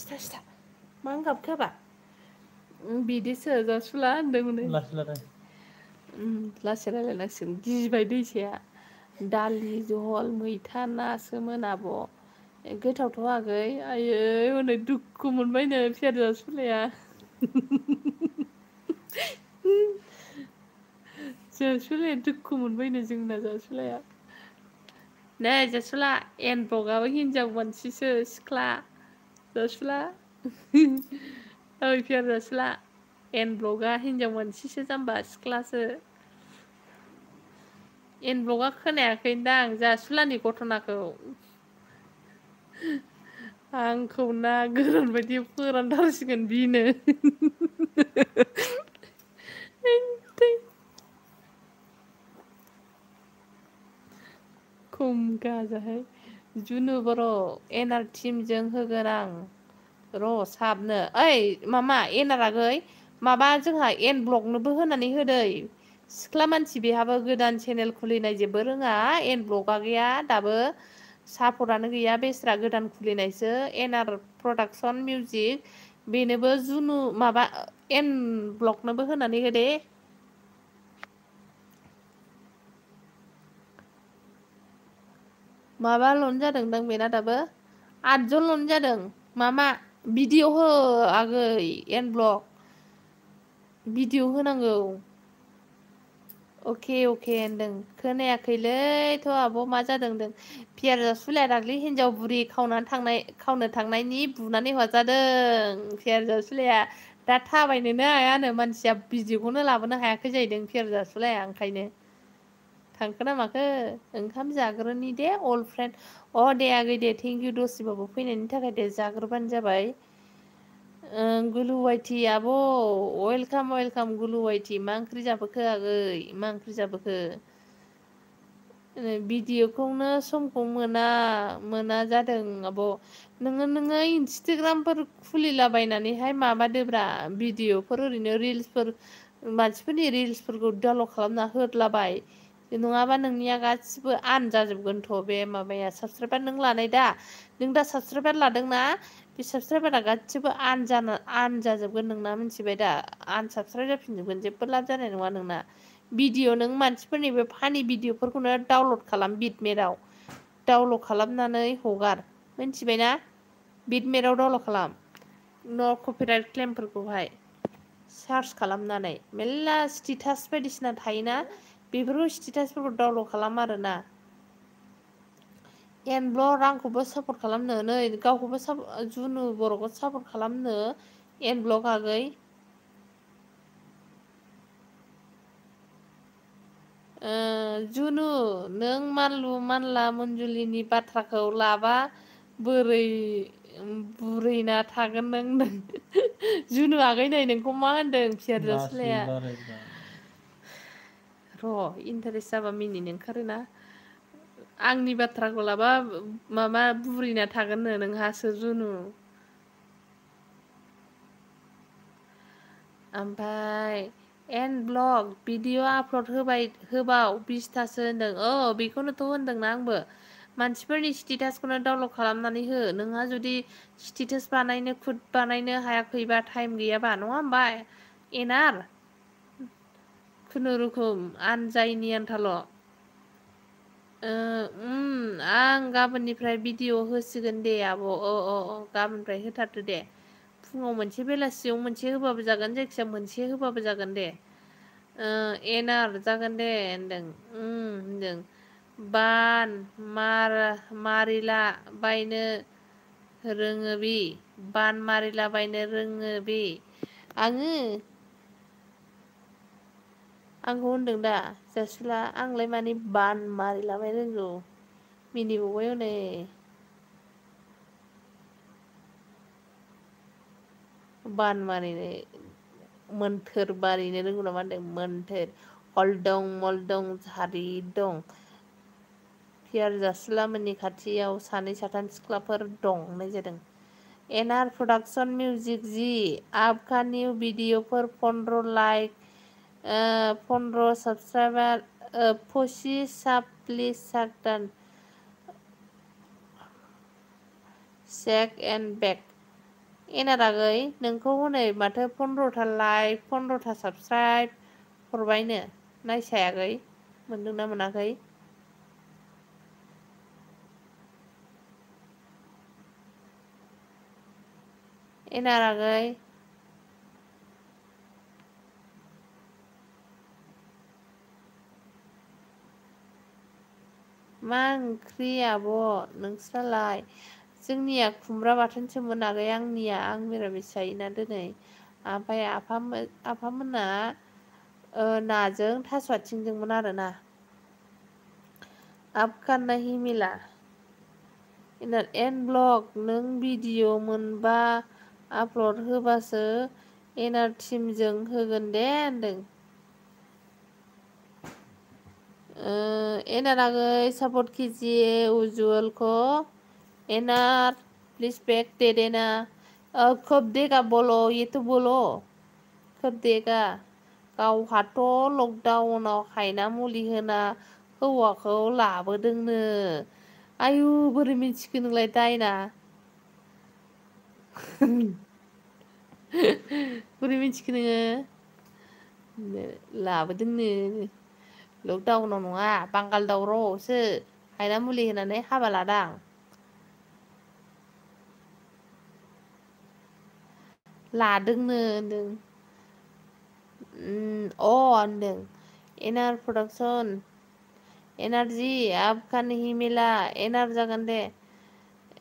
Speaker 1: सिथा मा गाबखो हाबा बिदिसो जासुला होनदों लासै रायलायनांसिगोन गिबाय दैसाया दालि जहल मैथा नासोमोन आब' गोथावथ' आगै आयै हनै दुखु मोनबायनो फियार जासुलाया जासुलाया दुखु मोनबायनो जोंना जासुलाया नै जासुला एन ब्लकआबो हिनजाव मानसिसो सिख्ला जासुला ओइ फियार जासुला एन ब्लकआ हिनजाव मानसिसो जाम्बा सिख्लासो एन ब्लकआ खोनायाखैदां जासुलानि घटनाखौ आंखौ ना गोरान बायदि फोरानथारसिगोन बिनो गाजाहाय जुनु बर' एनआर टिमजों होगोन आं र' साबनो ओइ मामा एनआर आगै माबा जोंहा एन ब्लकनोबो होनानै होदै सिख्ला मानसि बेहाबो गोदान चेनेल खुलिनाय जेबो रोङा एन ब्लकआ गैया दाबो सापर्टआनो गैया बेस्रा गोदान खुलिनायसो एनआर प्रडाक्सन मिउजिक बेनोबो जुनु माबा एन ब्लकनोबो होनानै हो दे माबाल'नो जादोंदां बेना दाबो 8 जनल'नो जादों मामा भिडिअ' हो आगै एन ब्लक भिडिअ' होनांगौ अके अके होनदों खोनायाखैलैथ' आब' मा जादों होनदों पियार जासुलाया दाख्लै हिनजाव बुरि खावनो थांनायनि बुनानै हरजादों पियार जासुलाया दा थाबायनोनो हायानो मानसिया भिडिअ'खौनो लाबोनो हायाखै जाहैदों पियार जासुलाया ओंखायनो थांखो ना माखो ओंखाम जाग्रोनि दे अल्ड फ्रेन्ड दे आगै दे थेंक इउ दसेबाबो फैनायनि थाखाय दे जाग्रोबानो जाबाय गुलुवाइटि आब' वेलकाम वेलकाम गुलुवाइटि मा ओंख्रि जाबोखो आगै मा ओंख्रि जाबोखो भिडिअ'खौनो समखौ मोना जादों आब' नोङो इन्सटाग्रामफोर खुलिलाबायनानैहाय माबादोब्रा भिडिअ'फोर ओरैनो रिल्सफोर मानसिफोरनि रिल्सफोरखौ डाउनलड खालामना होदलाबाय नङाबा नोंनिया गासिबो आन जाजोबगोनथ' बे माबाया साबसक्राइबार नों लानाय दा नों दा साबसक्राइबार लादोंना बे साबसक्राइबारा गासिबो आन जाजोबगोन नोंना मिथिबाय दा आनसाबसक्राइब जाफिनजोबगोन जेबो लाब जानाय नङा नोंना भिडिअ' नों मानसिफोरनि बे फानि भिडिअ'फोरखौनो डाउनलड खालाम बिटमेटाव डाउनलड खालामनानै हगार मिथिबायना बिटमेटाव डाउनलड खालाम न' कपिराइट क्लेमफोरखौहाय सार्च खालामनानै मेर्ला स्टेटास बायदिसिना थायोना बेफोरखौ स्टेटासफोरखौ डाउनलड खालाम आरोना एनब्लक आंखौबो सापर्ट खालामनो नै गावखौबो जुनु बर'खौ सापर्ट खालामनो एन ब्लक आगै जुनु नों मानलु मानला मन्जुलिनि बाथ्राखौ लाबा बोरै बुरैना थागोन नों जुनु आगै नै नोंखौ मा होनदों पियार
Speaker 2: लासै
Speaker 1: जासुलाया
Speaker 2: रायलायब्रा
Speaker 1: र' इन्टारेस्ट जाबा मिनिनो ओंखारोना आंनि बाथ्राखौ लाबा माबा बुरिना थागोननो नोंहासो जुनु ओमफाय एन ब्लग भिडिअ आपल'ड होबाव 20थासो होनदों बेखौनोथ' होनदोंना आंबो मानसिफोरनि स्टेटासखौनो डाउनलड खालामनानै हो नोंहा जुदि स्टेटास बानायनो हायाखैबा टाइम गैयाबा नङा होमबा एनार खुनुरुखुम आनजायनि आन्थाल' आं गाबोननिफ्राय भिडिअ' होसिगोन दे आब' गाबोननिफ्राय होथारदो दे फुङाव मोनसे बेलासियाव मोनसे होबाबो जागोन जायखिजाया मोनसे होबाबो जागोन दे एनार जागोन दे होनदों होनदों बान मारिला बायनो रोङो बि बान मारिलाबायनो रोङो बि आङो आंखौ होनदों दा जासुला आंलाय माने बान मारिलाबायनो रोंगौ मिनिबावबाय हनै बान मारिनो मोन्थोर मारिनो रोंगौ नामा होनदों मोन्थोर हलदं मलदं जारि दं पियार जासुलामोननि खाथियाव सानै साथाम सिख्लाफोर दं होननाय जादों एनआर प्रडाक्सन मिउजिक जि आपका न्यू वीडियो पर 15 लाइक 15 सब्सक्राइबार 25 साब प्लिज साकदान चेक एन्ड बेक एनार आगै नोंखौ हनै माथो 15था लाइक 15था साबसक्राइब हरबायनो नायसाय आगै मोनदोंना मोनाखै एनार आगै मा ओंख्रि आब' नोंस्रालाय जोंनिया खुमब्रा बाथोनसोमोन आगै आं मिरामिस जायोना दिनै ओमफ्राय आफामोना नाजों थास' आथिंजोंमोन आरोना आपका नहीं मिला एन ब्लग नों भिडिअ मोनबा आपल'ड होबासो एनार टिमजों होगोन दे होनदों एनार आगै सपोर्ट कीजिए उज्जवल को। एनार प्लीज बैक दे देना। कब देगा बोलो, ये तो बोलो कब देगा। गावहाथ' लकडाउनाव हायना मुलि होना हौवाखौ लाबोदोंनो। आयु बोरै मिथिखो नोंलाय दायना। बोरै मिथिखो नोङो। लाबोदोंनो लकडाउनाव नङा बांगाल दावरावआवसो हायना मुलि होनानै हाबा लादां। लादोंनो होनदों। होनदों एनार प्रडाक्सन एनार्जी आपका नहीं मिला। एनार जागोन दे।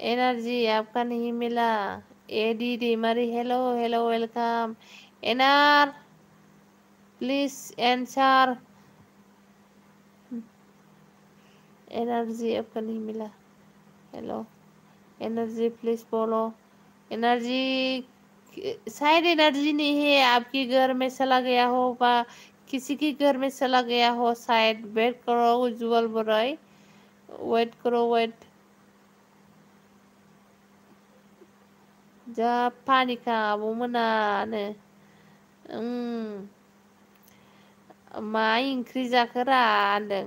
Speaker 1: एनार्जी आपका नहीं मिला। एडी दैमारि हेलो हेलो वेलकाम। एनार प्लीज एंसर। एनर्जी आपका नहीं मिला। हेलो एनर्जी प्लीज बोलो। एनर्जी शायद एनर्जी नहीं है, आपके घर में चला गया हो বা किसी के घर में चला गया हो शायद। वेट करो उज्जवल बराय, वेट करो वेट। जा पानिका आब'मोनानो। मा ओंख्रि जाखोरा होनदों।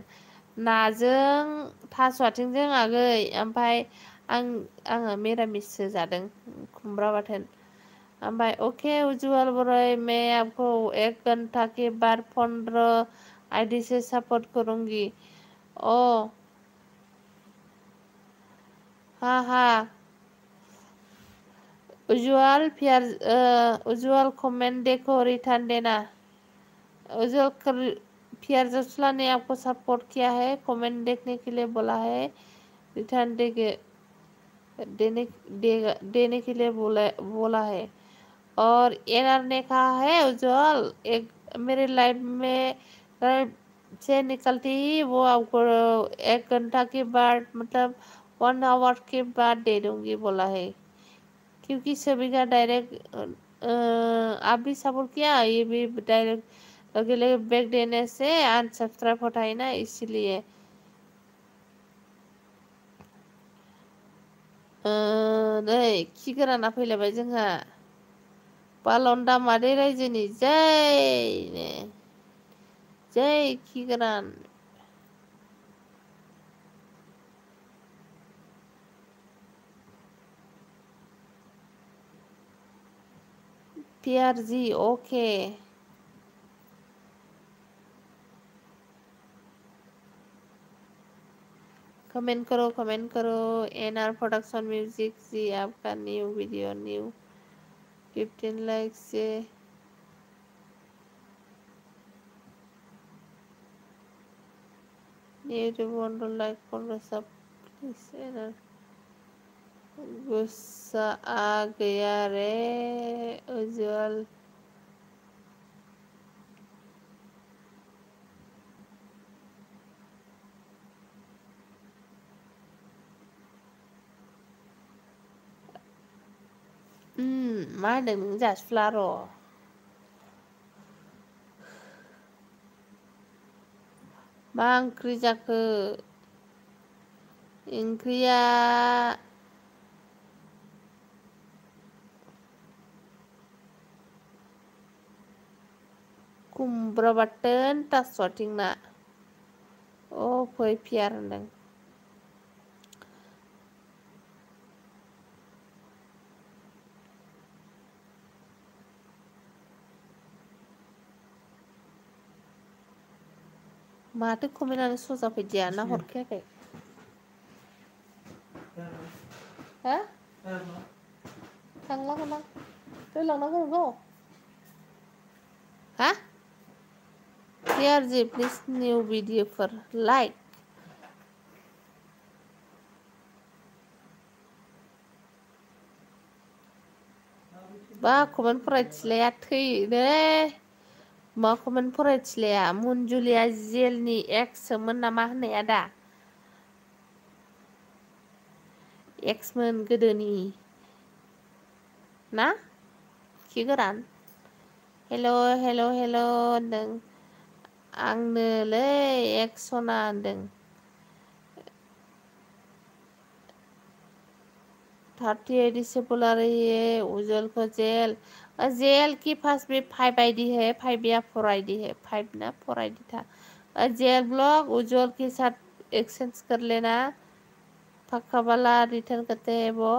Speaker 1: नाजों थास' आथिंजों आगै, ओमफ्राय आङो मिरामिससो जादों खुमब्रा बाथोन। ओमफ्राय ओके उज्जवल बराय मैं आपको 1 घंटा के बाद 15 आईडी से सपोर्ट करूंगी। ओ हाँ उज्जवल उज्जवल कमेंट देखो रिटर्न देना। उज्जवल प्यार जसला ने आपको सपोर्ट किया है, कमेंट देखने के लिए बोला है, रिटर्न देने के लिए बोला है। और एनआर ने कहा है उज्जवल एक मेरे लाइफ में से निकलती ही वो आपको 1 घंटा के बाद मतलब 1 आवर के बाद दे दूंगी बोला है। क्योंकि सभी का डायरेक्ट आप भी सपोर्ट किया, ये भी डायरेक्ट अगले बैक देने से अनसब्सक्राइब होता है ना, इसलिए। नै खि गोराना फैलायबाय जोंहा। बालन्दा मादै रायजोनि जैनो जै खि गोरान। प्यार जी ओके। कमेंट करो। एनआर प्रोडक्शन म्यूजिक जी आपका न्यू वीडियो न्यू 15 लाइक से न्यू बंडो लाइक करो सब प्लीज। एनआर गुस्सा आ गया रे उज्जवल। मा होनदों नों जासुला र'। मा ओंख्रि जाखो? ओंख्रिया खुमब्रा बाथोन थास' आथिं ना। अ फै प्यार होनदों। माथो कमेन्टआनो स' जाफैदिया ना हरखायाखै? हा? थांलागोन आं। दोनलांनांगौ नोंखौ? हा? प्यार जी प्लीज न्यू वीडियो पर लाइक। बा कमेन्ट फरायथिलाया थैयोलै। मा कमेन्ट फरायथिलाया मन्जुलिया जेलनि एक्ससोमोन नामा होननाया दा? एक्समोन गोदोनि ना खि गोरान। हेल' होनदों। आंनोलै एक्सना होनदों 38 डिसेबल ये उज्जवल को जेल जेल की पास भी 5 आईडी है 5 या 4 आईडी है 5 ना 4 आईडी था जेल ब्लॉक उज्जवल के साथ एक्सचेंज कर लेना पक्का वाला रिटर्न करते हैं वो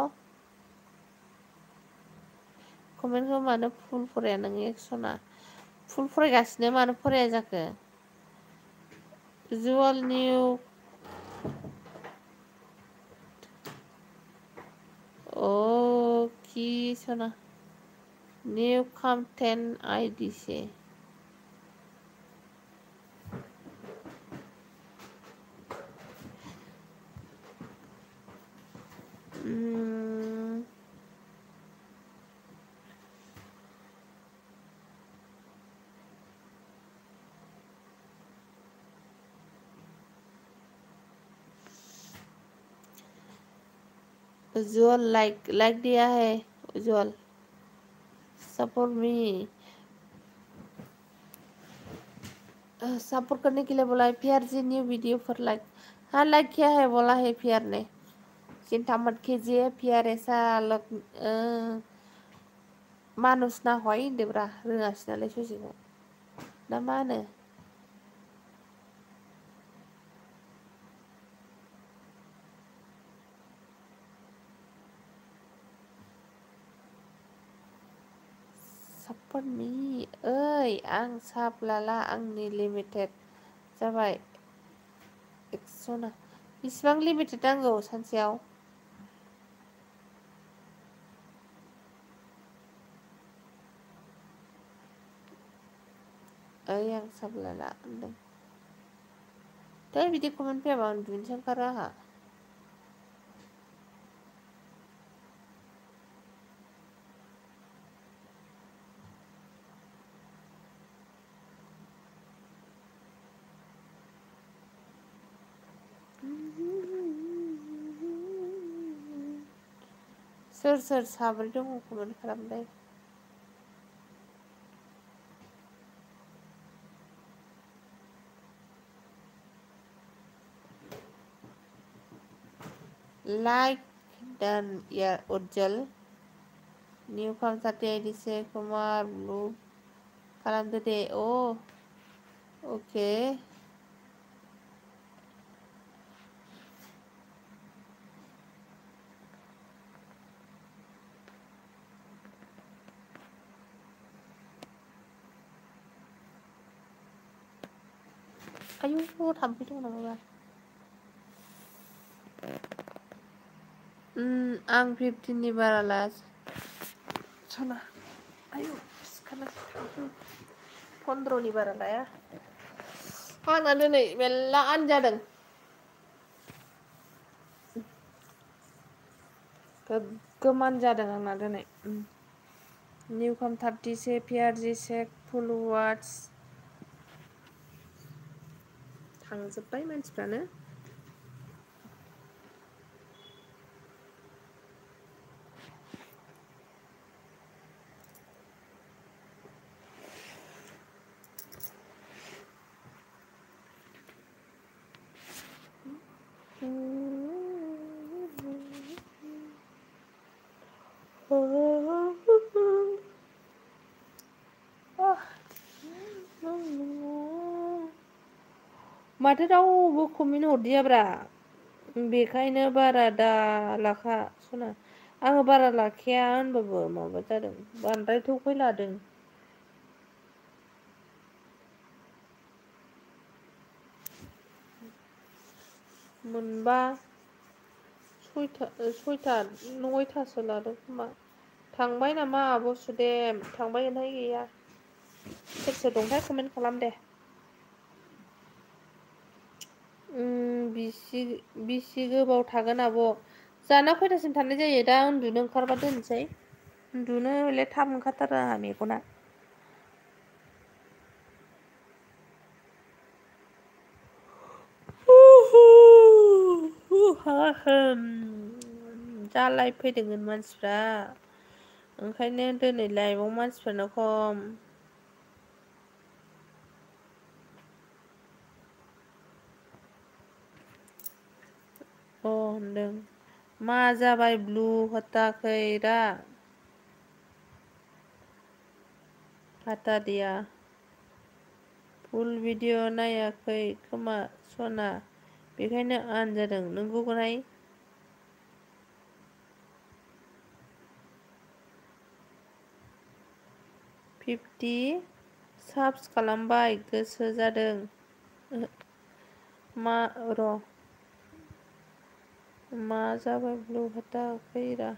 Speaker 1: कमेन्टखौ मानो फुल फराया नों एक्सना फुल फरायगासिनो मानो फराया जाखो उज्जवल निउ की सना न्यू कम 10 आईडी से उज्जवल लाइक दिया है उज्जवल सपोर्ट मी सपोर्ट करने के लिए बोला है पीआर जी न्यू वीडियो पर लाइक हाँ लाइक किया है बोला है पीआर ने चिंता मत कीजिए पीआर ऐसा मानुस ना हय होनदोब्रा रोङासै नालाय ससेखौ ना मा होनो सपोर्ट मी ओइ आं साब लाला आंनि लिमिटेड जाबाय एक्सना बेसेबां लिमिटेड नांगौ सानसेयाव ओइ आं साब लाला होनदों दै बिदि कमेन्ट फैयाबा उन्दुनोसो ओंखारो आंहा सोर साब्रै दङ कमेन्ट खालामबाय लाइक dan ya उज्जवल न्यू कम 30 आईडी से कुमार ब्लू खालामदो दे अके आयु थाम्फै दं नामा आं 15 नि बारा लाया सना आयु सिखारनांगौ 15 नि बारा लाया आंना दिनै मेल्ला आन जादों गोग्गोम जादों आंना दिनै न्यू कम 30 से पीआरजी से फुल वाट्स थांजोब्बाय मानसिफ्रानो माथो रावबो कमेन्ट हरदियाब्रा बेखायनो बारा दा लाखा सना आङो बारा लाखाया होनबाबो माबा जादों बांद्राय थौखै लादों मोनबा 6टा 9टासो लादों खोमा थांबाय नामा आब' सुदेम थांबाय होनहाय गैया सोर दंथाय कमेन्ट खालाम दे बिसि गोबाव थागोन आब' जाना खयथासिम थानाय जायो दा उन्दुनो ओंखारबा दोनसै उन्दुनो हले थाब ओंखारथारो आंहा मेगना जा लाइभ फैदोंमोन मानसिफ्रा ओंखायनो दिनै लाइभआव मानसिफोरनो खम होनदों मा जाबाय ब्लु हटाखै रा हटा दिया फुल भिडिअ नायाखै खोमा सना बेखायनो आन जादों नंगौगोनाय 50 साब्स खालामबाय गोसो जादों मा र' मा जाबाय ब्लु हटाखै रा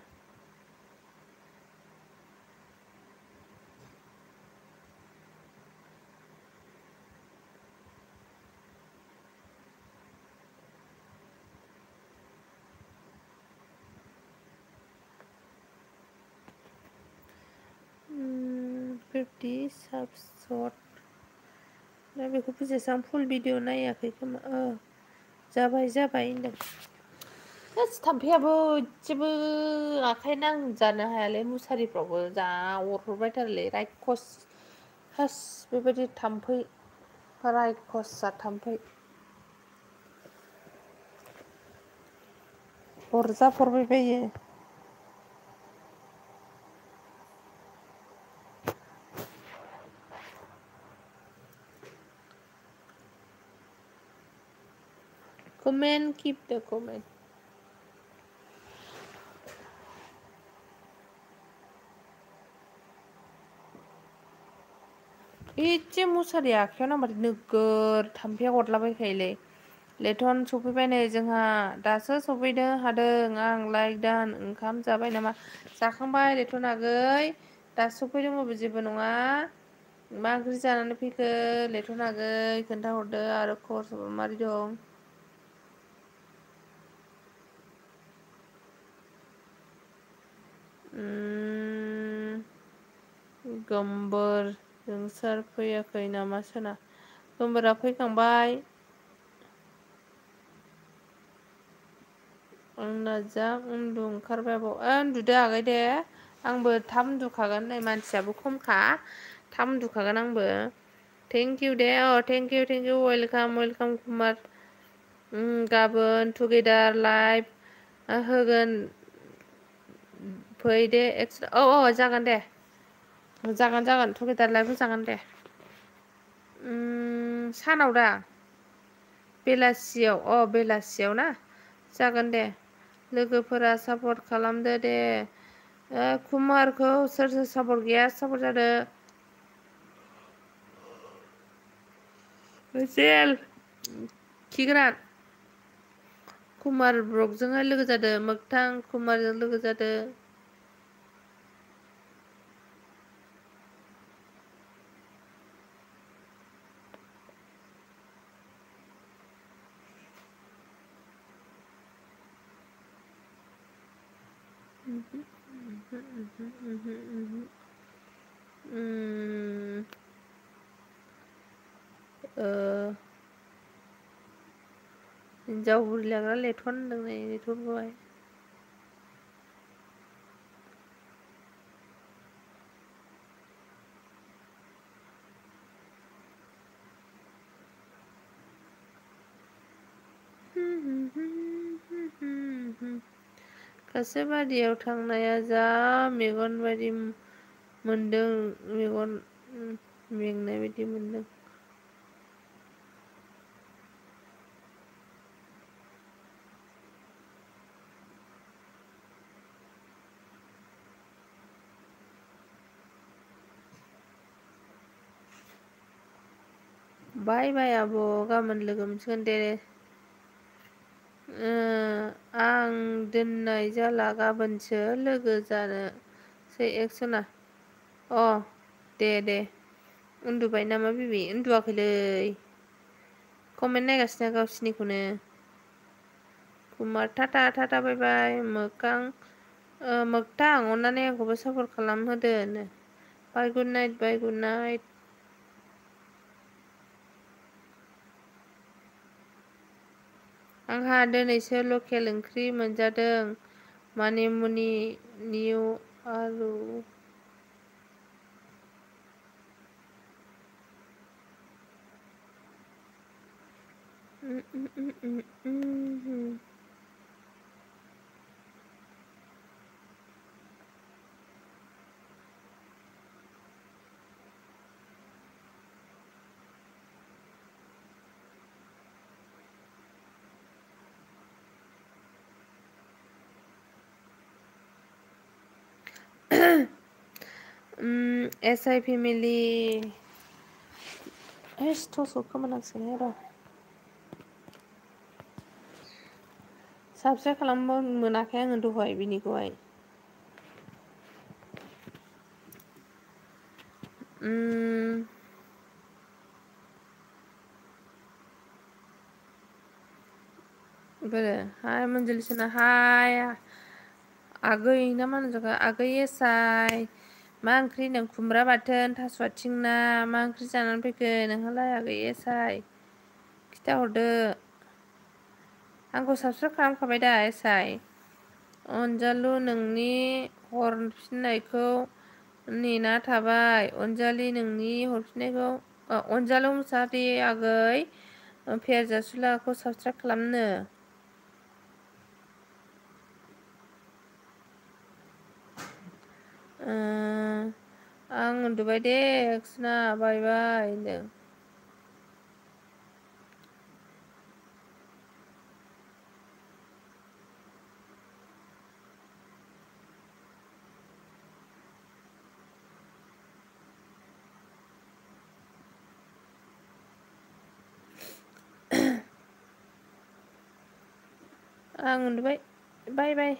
Speaker 1: फिफ्टी साबसट दा बेखौ बुजियासै आं फुल भिडिअ नायाखै खोमा जाबाय होनदों होस थाम्फैयाबो एसेबो आखाइ नांजानो हायालै मुसारिफ्रावबो जा अरहरबायथारोलै रायखस हास बेबायदि थाम्फै रायखसजा थाम्फै अरजाफरबाय बायो comment keep the comment एसे मुसारि आखायाव नांबाथाय नोगोर थाम्फैया अरलाबायखायोलै लेथन सफैबाय नै जोंहा दासो सफैदों हादों आं लाइक दान ओंखाम जाबाय नामा जाखांबाय लेथन आगै दासो सफैदोंबाबो जेबो नङा मा ओंख्रि जानानै फैखो लेथन आगै खोन्थाहरदो आरो खबर सबर मारै दं गोमबोर नोंसोर फैयाखै नामा सोना गोमबोरा फैखांबाय आंना जा उन्दु ओंखारबाय आब' उन्दुदो आगै दे आंबो थाब उन्दुखागोन नै मानसियाबो खमखा थाब उन्दुखागोन आंबो thank you Day thank you welcome Kumar गाबोन टुगेदार लाइभ होगोन फै दे औ जागोन दे जागोन टुगेदार लाइभ जागोन दे सानाव दा बेलासियाव ना जागोन दे लोगोफोरा सापर्ट खालामदो दे कुमारखौ सोर सापर्ट गैया सापर्ट जादो जेल खिग्रा कुमार ब्लगजोंहाय लोगो जादों मोगथां कुमारजों लोगो जादों हिन्जाव बुरि लाग्रा लेथन होनदों नै लेथनखौहाय कासेबारियाव थांनाया जा मेगन बायदि मोनदों मेगन मेंनाय बायदि मोनदों बाय आब' गाबोन लोगो मोनसिगोन दे आं दोननाय जाला गाबोनसो लोगो जानोसै एक्सना दे उन्दुबाय नामा बेबि उन्दुवाखैलै कमेन्ट नायगासिनो गावसिनिखौनो कुमार टाटा बाय बाय मोगथां अननानै आंखौबो सापर्ट खालामहोदो बाय गुड नाइट आंहा दिनैसो लकेल ओंख्रि मोनजादों मानिमुनि निउ आलु SI फेमिलि टसखौ खोमानांसिगोन र' साबस्क्राइब खालामबा मोनाखै आङो दहाय बिनिखौहाय बोरो हाय मनजुलिसना हाय आगै ना मा होनो जाखो आगै एसाइ मा ओंख्रि होनदों खुमब्रा बाथोन थास' आथिं ना मा ओंख्रि जानानै फैखो नोंहालाय आगै एसाइ खिथाहरदो आंखौ साबसक्राइब खालामखाबाय दा एसाइ अनजालु नोंनि हरफिननायखौ नेना थाबाय अनजालि नोंनि हरफिननायखौ अनजालु मुसाहारि आगै फेरजासुलाखौ साबसक्राइब खालामनो आं उन्दुबाय दे एक्सना बाय बाय होनदों आं उन्दुबाय बाय बाय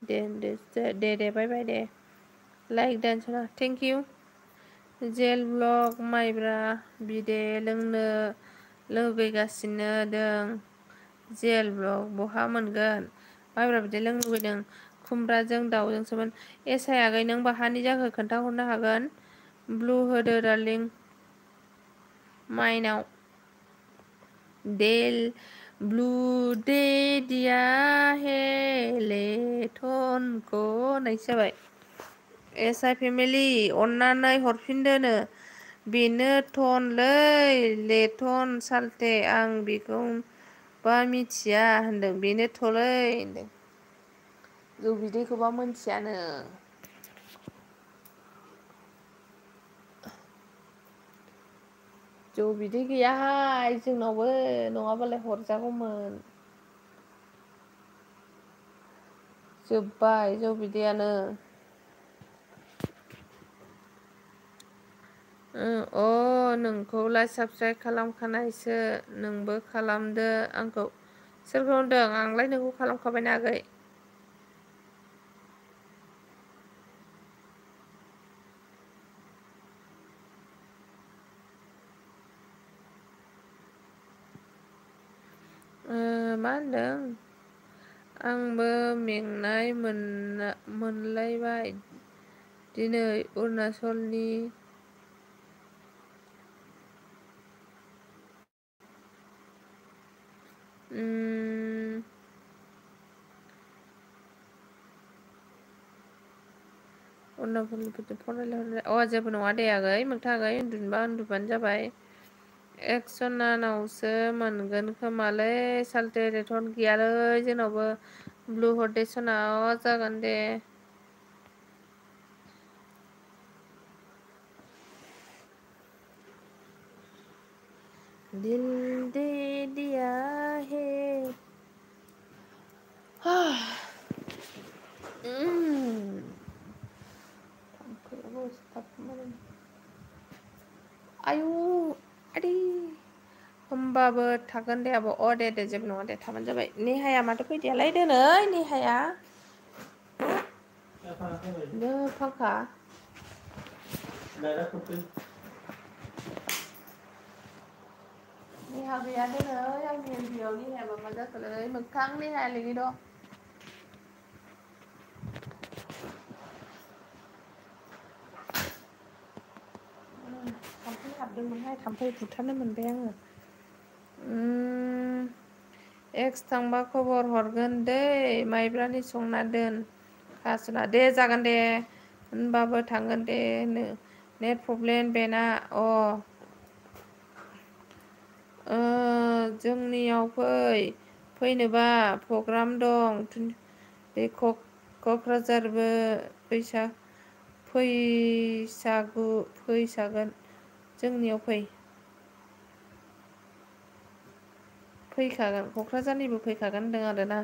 Speaker 1: दे बाय बाय दे लाइक दानसना थेंक इउ जेल ब्लक माइब्रा बिदे लोंनो लुगैगासिनो दं जेल ब्लक बहा मोनगोन माइब्रा बिदै लोंनो लुबैदों खुमब्राजों दाउजोंसोमोन एसाइ आगै नों बाहानि जाखो खोन्थाहरनो हागोन ब्लु होदो डार्लिं माइनाव देल ब्लु दे दिया हे लेथन होननायसो जाबाय एसाइ फेमिलि अननानै हरफिनदोनो बेनो थनलै लेथन सालथे आं बेखौ बा मिथिया होनदों बेनो थ'लै होनदों जौ बिदैखौबा मोनथियानो जौ बिदै गैयाहाय जोंनावबो नङाबालाय हरजागौमोन जोब्बाय जौ बिदैयानो नोंखौलाय साबसक्राइब खालामखानायसो नोंबो खालामदो आंखौ सोरखौ होनदों आंलाय नोंखौ खालामखाबायना आगै मा होनदों आंबो मेंनाय मोनलायबाय दिनै अरुणाचलनि जेबो नङा दे आगै मोगथा आगै उन्दुनोबा उन्दुबानो जाबाय एक्सनानावसो मोनगोन खोमालै सालथे रेथन गैयालै जोंनावबो ब्लु हरदे सना जागोन दे दिल दे दिया है आयु आदै होमबाबो थागोन दे आब' दे जेबो नङा दे थाबानो जाबाय नेहाया माथो फैदियालाय दिनै नेहाया फांखा नेहा गैया दिनै आंनि उन्दैयाव नेहायाबा मा जाखोलै मोगथां नेहाया लिङै दं थाम्फै हाबदोंमोनहाय थाम्फै बुथारनो मोनबाय आङो एक्स थांबा खबर हरगोन दै माइब्रानि संना दोन खासना दे जागोन दे होनबाबो थांगोन दे नेट प्रब्लेम बेना जोंनियाव फैनोबा प्रग्राम दं बे क'क्राझारबो फैसागोन जोंनियाव फैखागोन क'क्राझारनिबो फैखागोन होनदों आरोना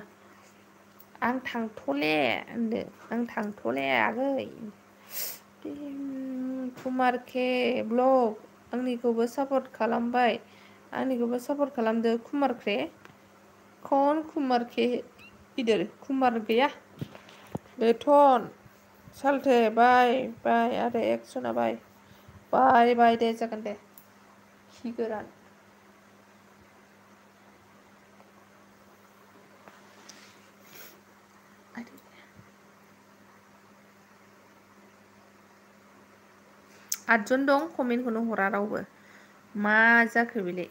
Speaker 1: आं थांथ'ले होनदो आं थांथ'ले आगै कुमार के ब्लग आंनिखौबो सापर्ट खालामबाय आंनिखौबो सापर्ट खालामदो कुमार के कौन कुमार के गिदिर कुमार गैया बेथन सालथे बाय बाय आरो एक्सना बाय बाय दे जागोन दे खि गोरान आठजन दं कमेन्टखौनो हरा रावबो मा जाखो बेलाय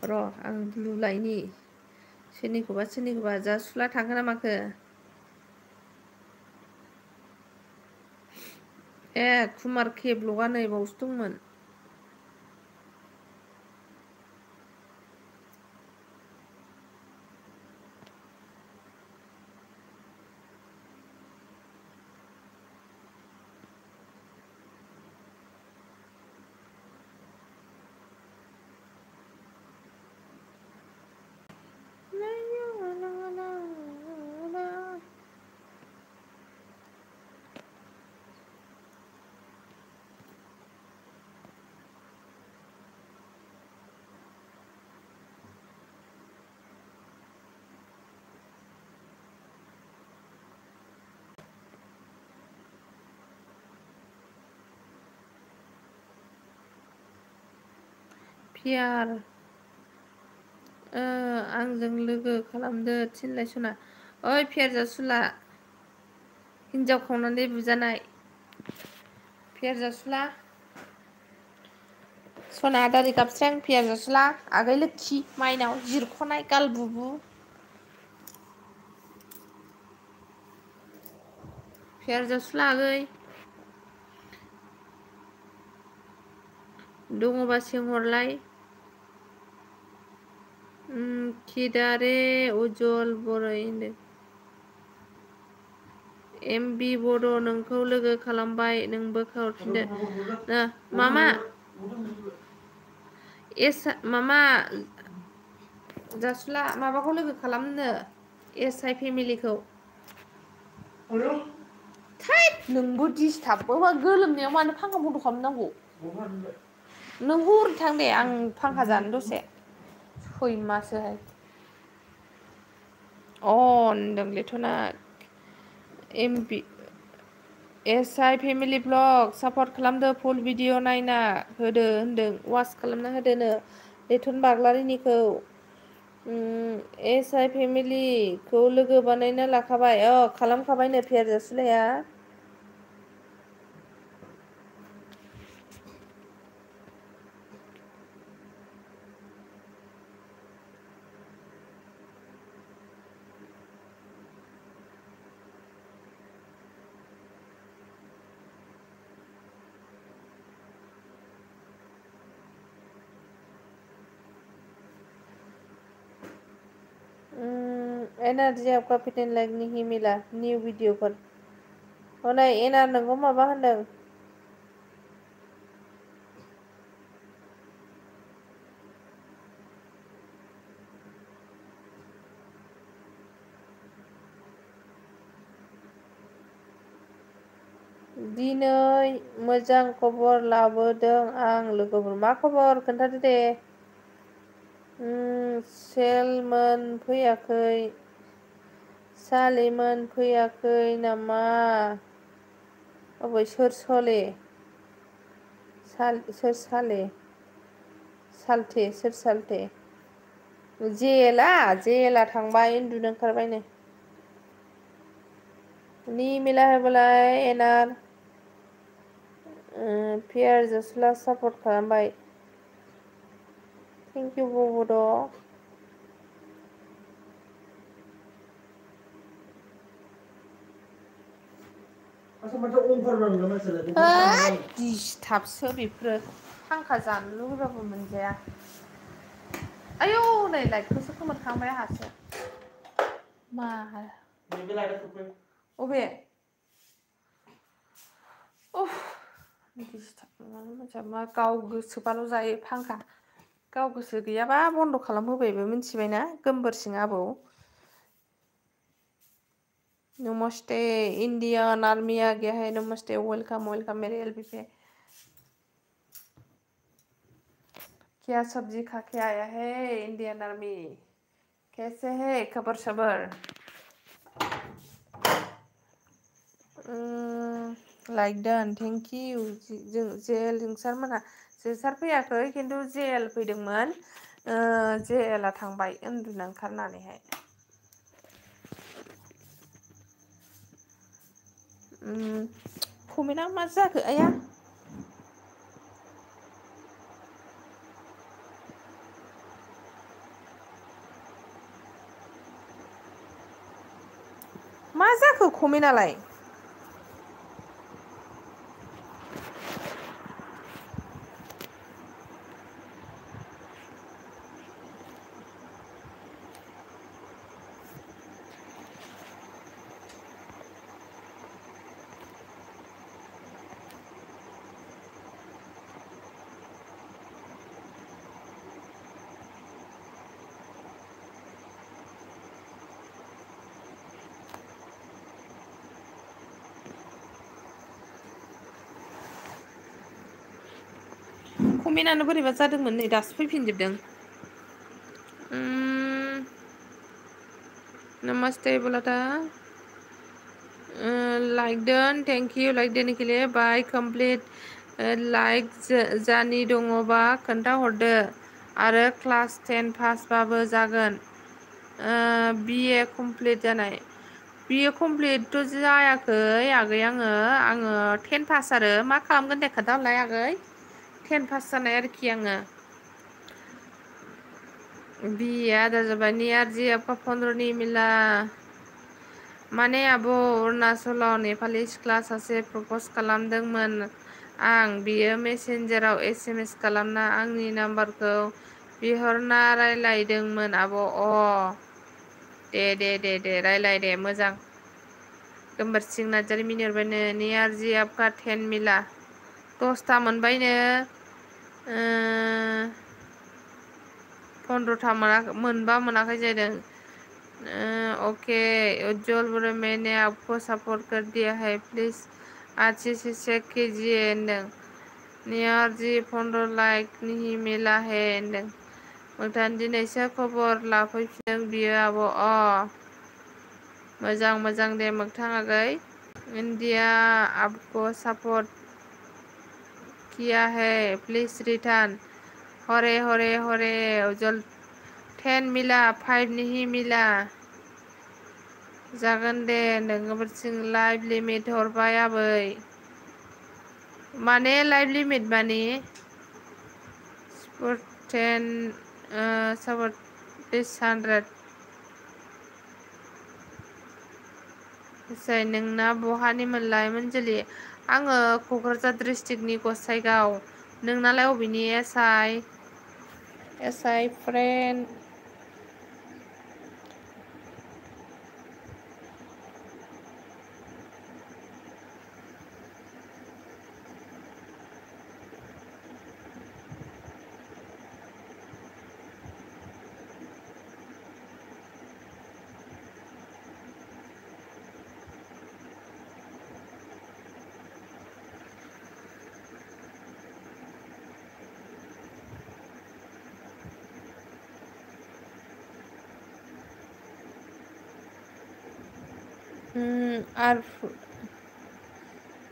Speaker 1: र' आं लुलायनि सोरनिखौबा जासुला थांखो ना माखो ए कुमार के ब्लगा नै बावसो दंमोन पियार आंजों लोगो खालामदो थिनलाय सना ओइ पियार जासुला हिनजाव खावनानै बुजानाय पियार जासुला सना दारि गाबस्रां पियार जासुला आगै लोक्षि माइनाव जिरख'नाय गालबुबु पियार जासुला आगै दङबा सोंहरलाय खिदारे उज्जवल बर'य होनदों एमबि बड' नोंखौ लोगो खालामबाय नोंबो हरफिनदो मामा मामा जासुला माबाखौ लोगो खालामनो एस आइ फेमिलिखौ थैद नोंबो दिसटार्बबो गोलोमनायाव मानो फांखा बन्द' खालामनांगौ नों हरै थां दे आं फांखा जानो दसे सैमासोहाय होनदों लेथना एमबि एस आइ फेमिलि ब्लग सापर्ट खालामदो फुल भिडिअ नायना होदो होनदों वाच खालामना होदोनो लेथन बाग्लारिनिखौ एस आइ फेमिलिखौ लोगो बानायना लाखाबाय खालामखाबायनो पियार जासुलाया एनर्जी आप कैपिटल लाइक नहीं मिला न्यू वीडियो पर हनै एनार नोंखौ माबा होनदों दिनै मोजां खबर लाबोदों आं लोगोफोर मा खबर खोन्थादो दे सेलमोन फैयाखै सालिमोन फैयाखै नामा अबे सोर सले सोर साले सालथे सोर सालथे जेला थांबाय उन्दुनो ओंखारबायनो नी मिला है बोलाय एनार पियार जासुला सापर्ट खालामबाय थेंक इउ बबद' दिसटार्बसो बेफोरो फांखा जानो लुगैबाबो मोनजाया आयौ नै लाइटखौसो खोमोरखांबाय आंहासो मा अबे दिसटार्ब मा गाव गोसोबाल' जायो फांखा गाव गोसो गैयाबा बन्द' खालामहोबायबो मिथिबायना गोमबोरसिं आबौ नमस्ते इंडियन आर्मी आ गया है। नमस्ते, वेलकम वेलकम मेरे एलबी पे। क्या सब्जी खा के आया है इंडियन आर्मी? कैसे है खबर सबर? Like done, thank you. जेल जोंसार फैयाखै खिन्थु जेल फैदोंमोन। जेला थांबाय उन्दुनो ओंखारनानैहाय। कमेन्टआ मा जाखो आया? मा जाखो कमेन्टआलाय? कमेन्टआनो बोरैबा जादोंमोन, नै दासो फैफिनजोबदों। नमस्ते बोलाटा। Like done, thank you like देने के लिए। बाय कमप्लिट लाइक जानि दङबा खोन्थाहरदो आरो क्लास 10 पासबाबो जागोन। बिए कमप्लिट जानाय। बिए कमप्लिटथ' जायाखै आगै, आङो 10 पास आरो मा खालामगोन दे खोन्थाहरलाय आगै। 10 पास जानाय आरोखि आङो। बिए आधा जाबाय। नियारजी आपका 15 नहीं मिला। माने आब' अरुणाचलाव नेपालि सिख्ला सासे प्रपज खालामदोंमोन आं। बियो मेसेन्जाराव SMS खालामना आंनि नाम्बारखौ बिहरना रायलायदोंमोन आब'। दे रायलाय दे, मोजां। गोमबोर सिं नार्जारि मिनिहरबायनो। नियारजी आपका 10 मिला। 10था मोनबायनो। 15था मोनबा मोनाखै जादों। ओके उज्जवल बर' मैंने आपको सपोर्ट कर दिया है, प्लीज अच्छे से चेक कीजिए होनदों। नियारजी 15 लाइक नहीं मिला है होनदों। मोगथां दिनैसो खबर लाफैफिनदों बियो आब'। मोजां दे मोगथां आगै। इंडिया आपको सपोर्ट किया है, प्लीज रिटर्न। हरे उज्जवल 10 मिला, 5 नहीं मिला। जागोन दे होनदों। गोबोरसिं लाइभ लिमिट हरबाय आबै। माने लाइभ लिमिट माने स्पट 10 सपोर्ट 100। जाय नोंना बहानि मोनलाय मनजुलि? आङो क'क्राझार डिस्ट्रिक्टनि गसाइगाव। नोंनालाय अबेनि एस आइ फ्रेन्ड? आर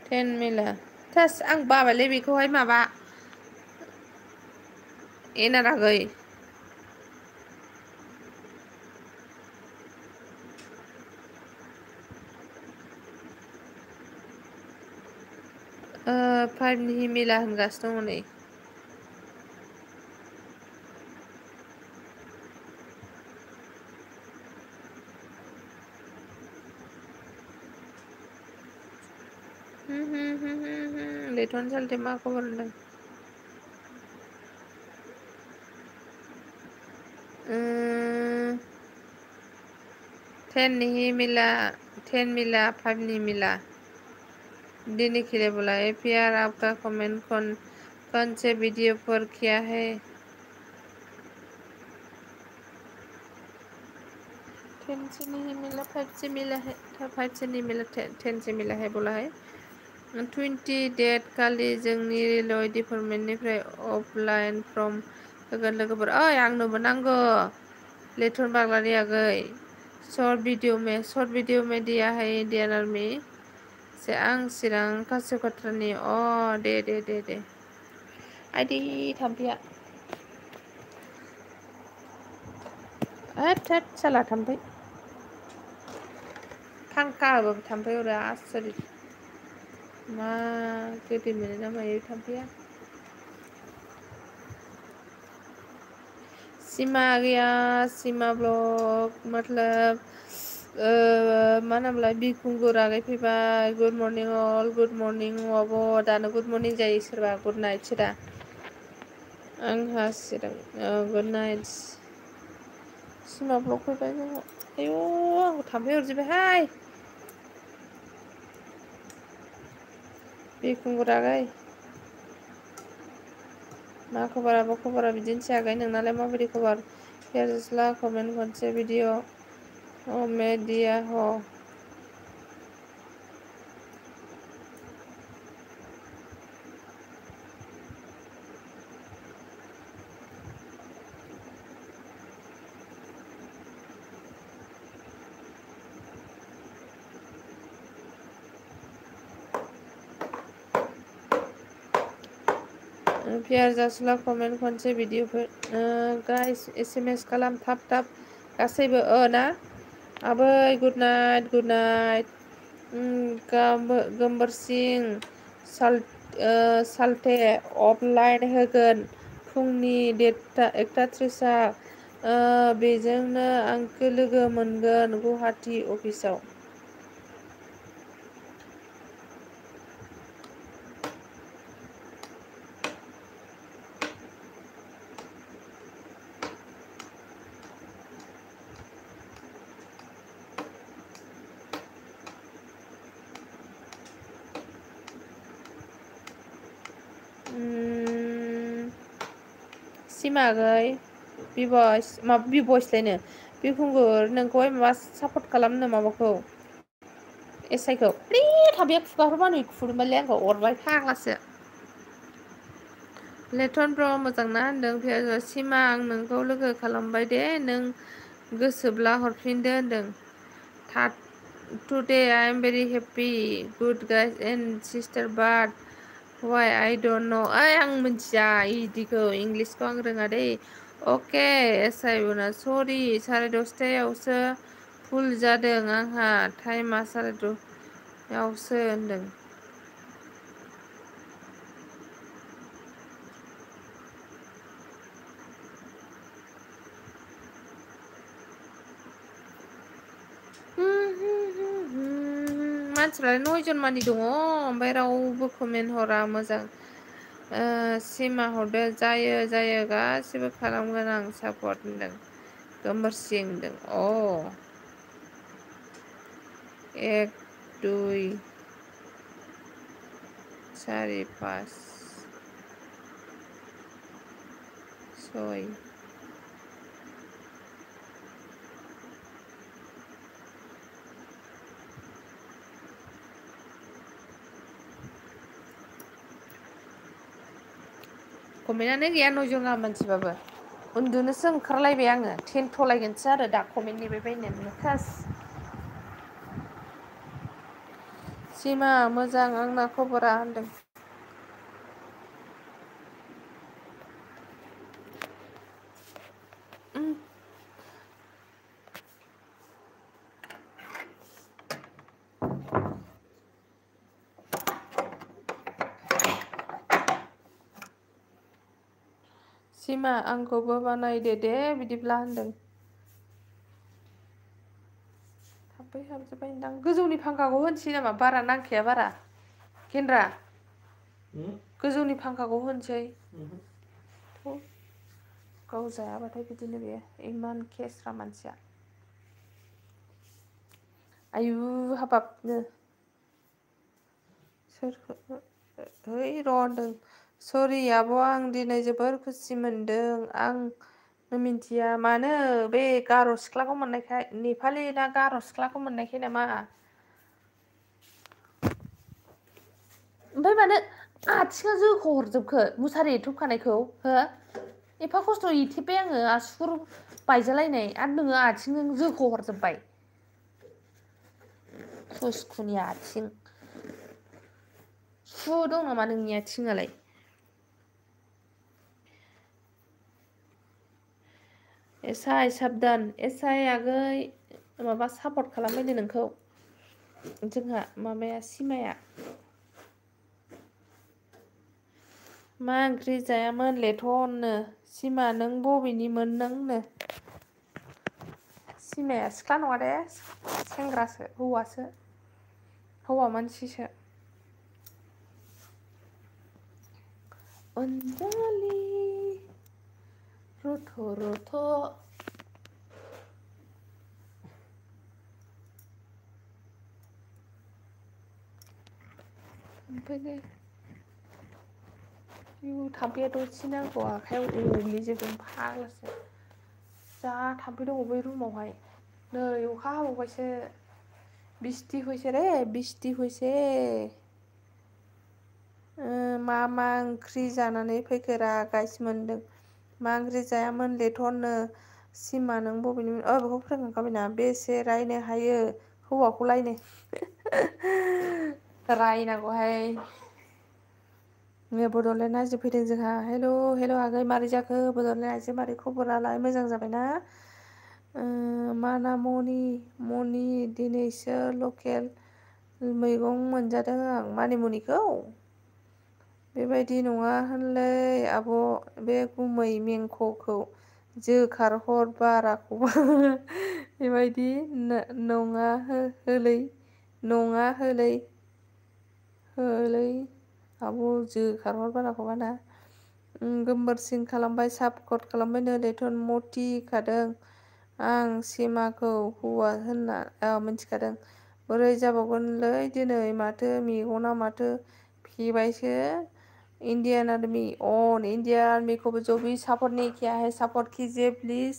Speaker 1: 10 मिला। थोस आं बाबायलै बेखौहाय माबा एनार आगै। 5 नहीं मिला होनगासिनो दङ नै। लेटवान सालथे मा खबर होनदों? 10 नहीं मिला, 10 मिला, 5 नहीं मिला। देने के लिए बोला है। प्यार आपका कमेंट कौन से वीडियो पर किया है? 10 से नहीं मिला, 5 से मिला है, 5 से नहीं मिला, 10 से मिला है बोला है। 20 डेट खालि जोंनि रेलवे डिपार्टमेन्टनिफ्राय अफलाइन फर्म होगोन लोगोफोर। ओइ आंनोबो नांगौ लेथन बाग्लानि आगै शर्ट भिडिअ में दिया है इंडियन आर्मी से आं चिरां कासिकत्रानि दे आइदि थाम्फैया होद साला थाम्फै फांखा होबाबो थाम्फै अरो आसरित मा गोदै मोनो ना मायो थाम्फैया। सीमा गया सीमा ब्लग मतलब मा होनोमोनलाय बिखुंगुर आगै फैबाय। गुड मर्निं अल, गुड मर्निं अब दानो गुड मर्निं जायो सोरबा गुड नाइट सोदा आंहा चिरां गुड नाइट। सीमा ब्लग फैबाय जोंहा। आयु आंखौ थाम्फै अरजोब्बायहाय बिखुंगुर आगै। मा खबर आब' खबरा बिदिनोसै आगै नोंनालाय माबायदि खबर? हेरज्ला कमेन्ट खनसे भिडिअ मेडिया ह प्यार जासुला कमेन्ट खनसे भिडिअफोर गाइस SMS खालाम थाब गासैबो ना आबै गुड नाइट गोमबोर सिं साल्टे अफलाइन होगोन फुंनि 1:30 बेजोंनो आंखौ लोगो मोनगोन गुवाहाटि अफिसाव। सिमा आगै बिबयसलायनो बिखुंगुर नोंखौहाय माबा सापर्ट खालामनो माबाखौ एसआइखौ थाम्फैया खुगाखौ मानो खुरबायलै आंखौ अरबाय फाग्लासो। लेथन ब्र मोजां ना होनदों सिमा आं नोंखौ लोगो खालामबाय दे नों गोसोब्ला हरफिनदो होनदों। Today I am very happy good guys and sister but why I don't know ओइ आं मिथिया इदिखौ इंलिसखौ आं रोङा दै। अके एसआइ उना सरि 10:30आवसो फुल जादों आंहा टाइमा 10:30आवसो होनदों। मानसिफ्रालाय 9 जन मानि दङ ओमफ्राय रावबो कमेन्ट हरा मोजां। सिमा हरदो जायो गासिबो खालामगोन आं सापर्ट होनदों गोमबोर सिं होनदों 1 2 4 5 6 कमेन्टआनो गैया 9 जन गाहाम मानसिबाबो उन्दुनोसो ओंखारलायबाय आङो थेन्थ'लायगोनसो आरो दा कमेन्ट नेबाय बायनानै खास। सिमा मोजां आंना खबरा होनदों। सिमा आंखौबो बानायदो दे बिदिब्ला होनदों। थाम्फै हाबजोब्बाय दां गोजौनि फांखाखौ होनसै नामा बारा नांखाया बारा गेन्द्रा गोजौनि फांखाखौ होनसै गाव जायाबाथाय बिदिनो बेयो इमान खेस्रा मानसिया आयु हाबाबनो सोरखौ है र' होनदों सरि आब' आं दिनै जोबोर खुसि मोनदों आं मिन्थिया मानो बे गार' सिख्लाखौ मोननायखाय नेपालि ना गार' सिख्लाखौ मोननायखाय नामा ओमफ्राय मानो आथिङा जोखौ हरजोबखो मुसारि एथबखानायखौ हो एफा खस्थ' एथेबबाय आङो आसुगुर बायजालायनाय आरो नोङो आथिंजों जोखौ हरजोबबाय खुसखुनि आथिं सु दं नामा नोंनि आथिङालाय एसाइ साबधान एसाइ आगै माबा सापर्ट खालामबायनो नोंखौ जोंहा माबाया सिमाया मा ओंख्रि जायामोन लेथ'नो सिमा नों बबेनिमोन नोंनो सिमाया सिख्ला नङा दे सेंग्रासो हौवासो हौवा मानसिसो अनजालि रथ' रथ' ओमफ्राय थाम्फैया दसे नांगौ आखाइयाव अग्लिजोबदों फाग्लासो जा थाम्फै दङ बै रुमावहाय नै अखा हाबावबायसो बिस्टि हयसे रे बिस्टि हयसे मा मा ओंख्रि जानानै फैखोरा गाइस मोनदों मा ओंख्रि जायामोन लेथ'नो सिमा नों बबेनिमोन बेखौ फोरोंखांखाबायना बेसे रायनो हायो हौवाखौ लायनो रायनांगौहाय बड'लेण्ड आइजो फैदों जोंहा हेल' हेल' आगै मारै जाखो बड'लेण्ड आइजो मारै खबरालाय मोजां जाबायना माना मनि दिनैसो लकेल मैगं मोनजादों आं मानिमुनिखौ बेबायदि नङा होनलै आब' बे गुमै मेंख'खौ जोखारहर बाराखौबा बेबायदि नङा होलै आब' जोखारहर बाराखौबा ना गोमबोरसिन खालामबाय सापकट खालामबायनो लेथन मथिखादों आं सिमाखौ हौवा होनना मिथिखादों बोरै जाबावगोनलै दिनै माथो मेगना माथो फेबायसो इंडियन आर्मी इंडियन आर्मी को जो भी सपोर्ट नहीं किया है सपोर्ट कीजिए प्लीज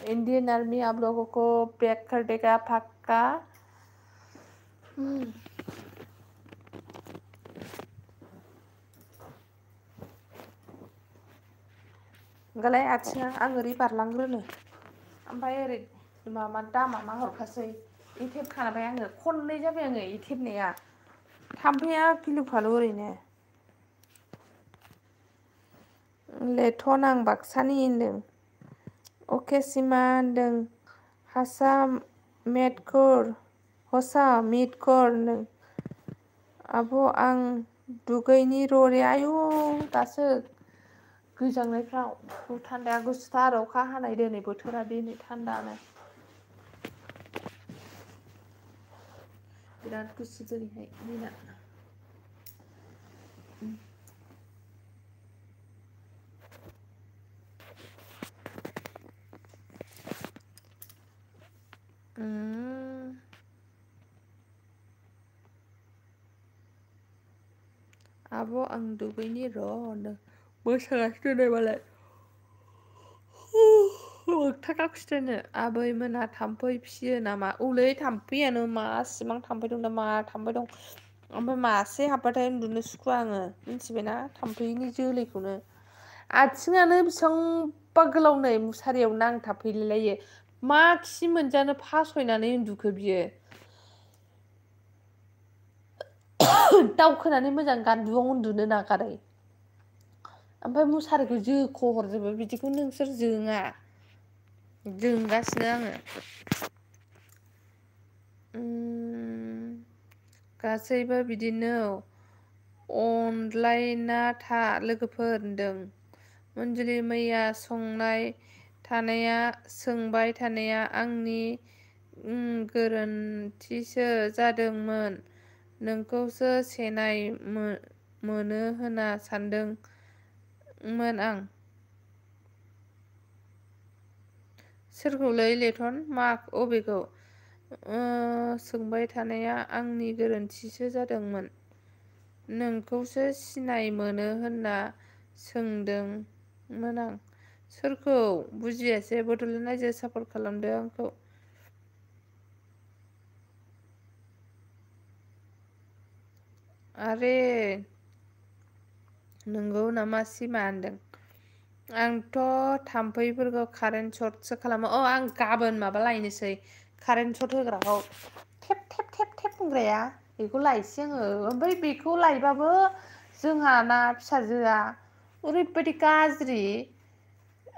Speaker 1: इंडियन आर्मी आप लोगों को बैक कर देगा पक्का होमबालाय आथिङा आं ओरै बारलांग्रोनो ओमफ्राय ओरै माबा दामा मा हरखासै एथेब खाबाय आङो खननै जाबाय आङो एथेबनाया थाम्फैया गिलु फालु ओरैनो लेथन आं बाक्सानि होनदों अके सिमा होनदों हसा मिटखर होनदों आब' आं दुगैनि ररे आयु दासो गोजांनायफ्राव थान्दाया गुसुथार अखा हानाय दिनै बोथोरा दिनै थान्दानो बिराद गुसु दिनैहाय दिना आब' आं दुगैनि र' मोसागासिनो नै मालाय मोगथा खुथानो आबै मोनहा थाम्फै फिसियो नामा औलै थाम्फैयानो मासिबां थाम्फै दं दा मा थाम्फै दं ओमफ्राय मासे हाबबाथाय उन्दुनो सुखुवा आङो मिथिबायना थाम्फैनि जोलैखौनो आथिङानो बेसेबांबा गोलाव नै मुसारियाव नांथाबफैलायलायो मा खि मोनजानो फासयनानै उन्दुखो बियो दावखोनानै मोजां गान्दुआव उन्दुनो नागारै ओमफ्राय मुसारिखौ जोख' हरजोबो बिदिखौ नोंसोर जोङा जोंगासिनो आङो गासैबो बिदिनो अनलायना था लोगोफोर होनदों मनजुलि मैया सोंबाय थानाया आंनि गोरोन्थिसो जादोंमोन नोंखौसो सेनाय मोनो होनना सानदोंमोन आं सोरखौलै लेथन अबेखौ सोंबाय थानाया आंनि गोरोन्थिसो जादोंमोन नोंखौसो सिनाय मोनो होनना सोंदोंमोन आं सोरखौ बुजियासै बड'लेण्ड रायजो सापर्ट खालामदो आंखौ। आरे नोंगौ नामा सिमा होनदों। आंथ' थाम्फैफोरखौ कारेन्ट सर्टसो खालामो आं गाबोन माबा लायनोसै कारेन्ट सर्ट होग्राखौ थेब थेब थेब थेब होनग्राया बेखौ लायसै आङो ओमफ्राय बेखौ लायबाबो जोंहा ना फिसाजोआ ओरैबायदि गाज्रि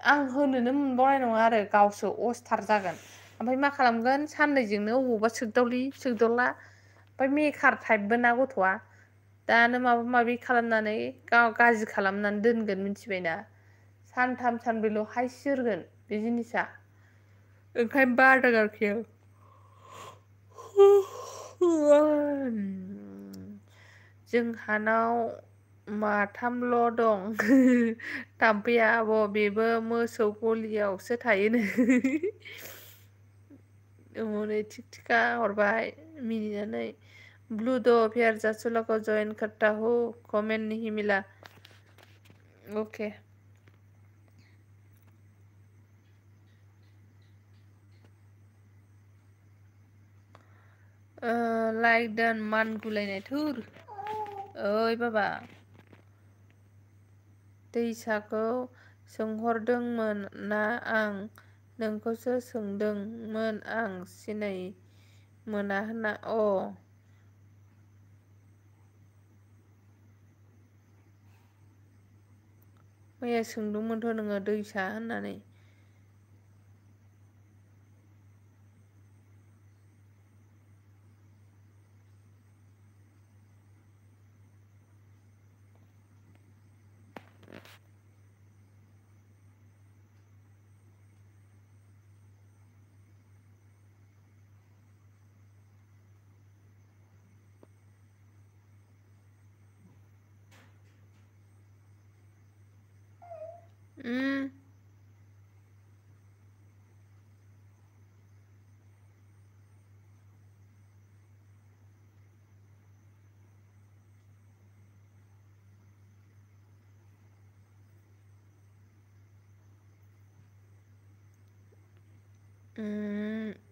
Speaker 1: आं होनोनो मोनबावनाय नङा आरो गावसो अस्टार जागोन। ओमफ्राय मा खालामगोन साननैजोंनो अबावबा सोगदावलि सोगदावला ओमफ्राय मेकार टाइपबो ना गथ'आ दानो माबा माबि खालामनानै गाव गाज्रि खालामनानै दोनगोन मिथिबायना। सानथाम सानब्रैल' हायस जोरगोन बे जिनिसा ओंखायनो बादों आरोखि आं। जोंहानाव माथामल' दं थाम्फैया आब' बेबो मोसौ गलियावसो थायोनो। हनै थिक थिखा हरबाय मिनिनानै ब्लू दो प्यार जासुला को जॉइन करता हूँ कमेन्ट नहीं मिला अके लाइक दान मान गुलायनाय थुर ओइ बाबा दैसाखौ सोंहरदोंमोन ना आं नोंखौसो सोंदोंमोन आं सिनाय मोना होनना मैया सोंदोंमोनथ' नोङो दैसा होननानै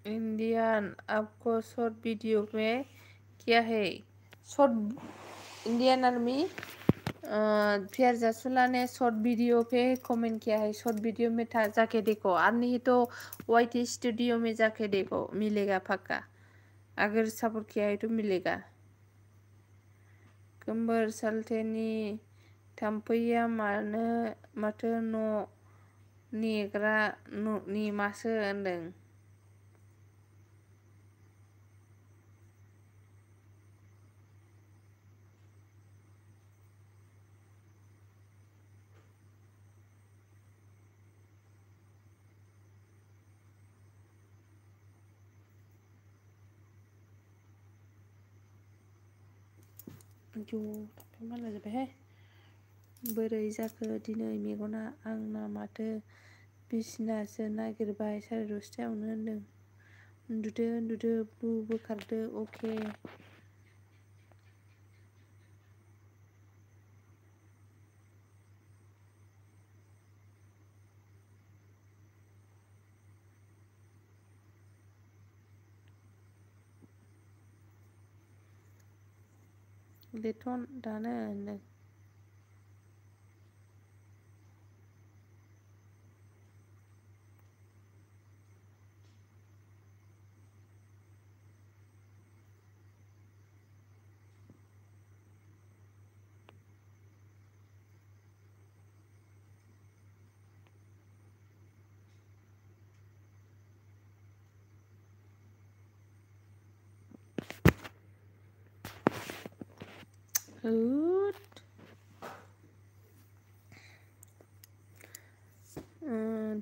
Speaker 1: इंडियन आपको शॉर्ट वीडियो में क्या है शॉर्ट इंडियन आर्मी प्यार जासुला ने शॉर्ट वीडियो पे कमेंट किया है शॉर्ट वीडियो में था जाके देखो और नहीं तो वाईटी स्टूडियो में जाके देखो मिलेगा पक्का अगर सपोर्ट किया है तो मिलेगा गोमबोर सालथेनि थाम्फैया माथो न' नेग्रा नेमासो होनदों आयौ थाम्फै मानला जोब्बायहाय बोरै जाखो दिनै मेगना आंना माथो बिसिनासो नागिरबाय 10:30 होनदों उन्दुदो उन्दुदो ब्लु बोखारदो अके लेथन दानो होनदों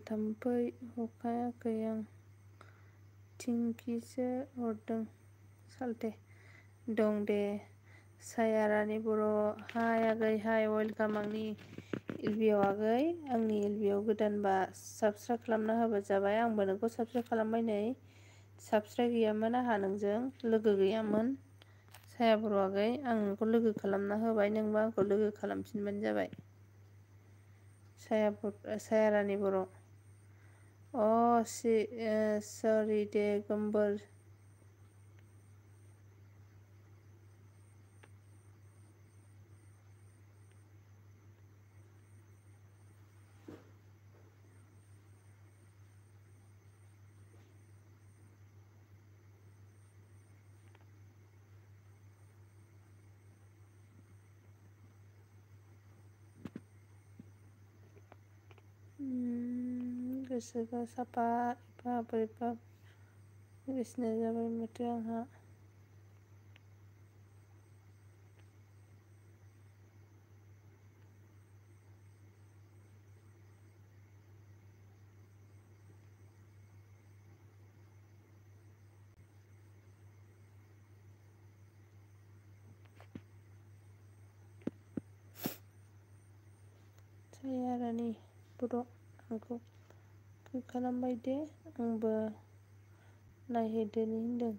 Speaker 1: थाम्फै हखायाखै आं थिंखिसो हरदों सालथे दं दे सायारानि बर' हाय आगै हाय वेलकाम आंनि एलबियाव आगै आंनि एलबियाव गोदानबा साबसक्राइब खालामना होबा जाबाय आंबो नोंखौ साबसक्राइब खालामबाय नै साबसक्राइब गैयामोन आंहा नोंजों लोगो गैयामोन साया बर' आगै आं नोंखौ लोगो खालामना होबाय नोंबो आंखौ लोगो खालामफिनबानो जाबाय सायारानि बर'। सरि दे गोमबोर। गोसोखौ साफा एफा बोरैबा गोसोना जाबाय माथो आंहा। सायारानि बर' आंखौ खालामबाय दे आंबो नायहैदोनि होनदों।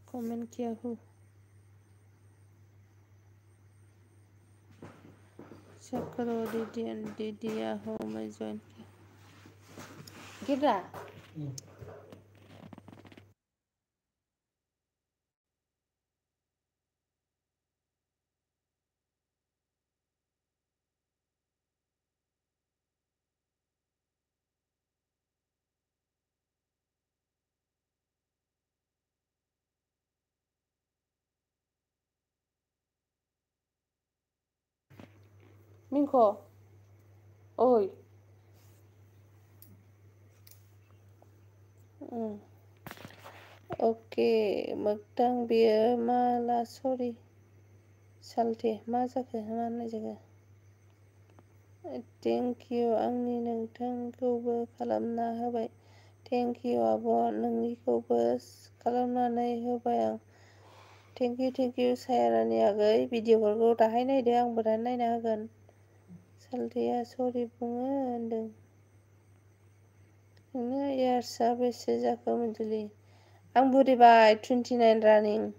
Speaker 1: कमेंट किया हूँ। चेक करो दिया हो मैं ज्वाइन किया। गिर रहा? मिंको ओय ओके मोगथां बेयो माला सरि सालथे मा जाखो मा होननाय जाखो? थेंक इउ आंनि नोंथांखौबो खालामना होबाय। थेंक इउ आब' नोंनिखौबो खालामनानै होबाय आं। थेंक इउ सायारानि आगै भिडिअफोरखौ दाहाय नायदो आंबो दाहाय नायना होगोन। सालथेया सरि बुङो होनदों। नोंना इयार्सआ बेसे जाखो मनजुलि? आं बुरिबाय 29 रानिं।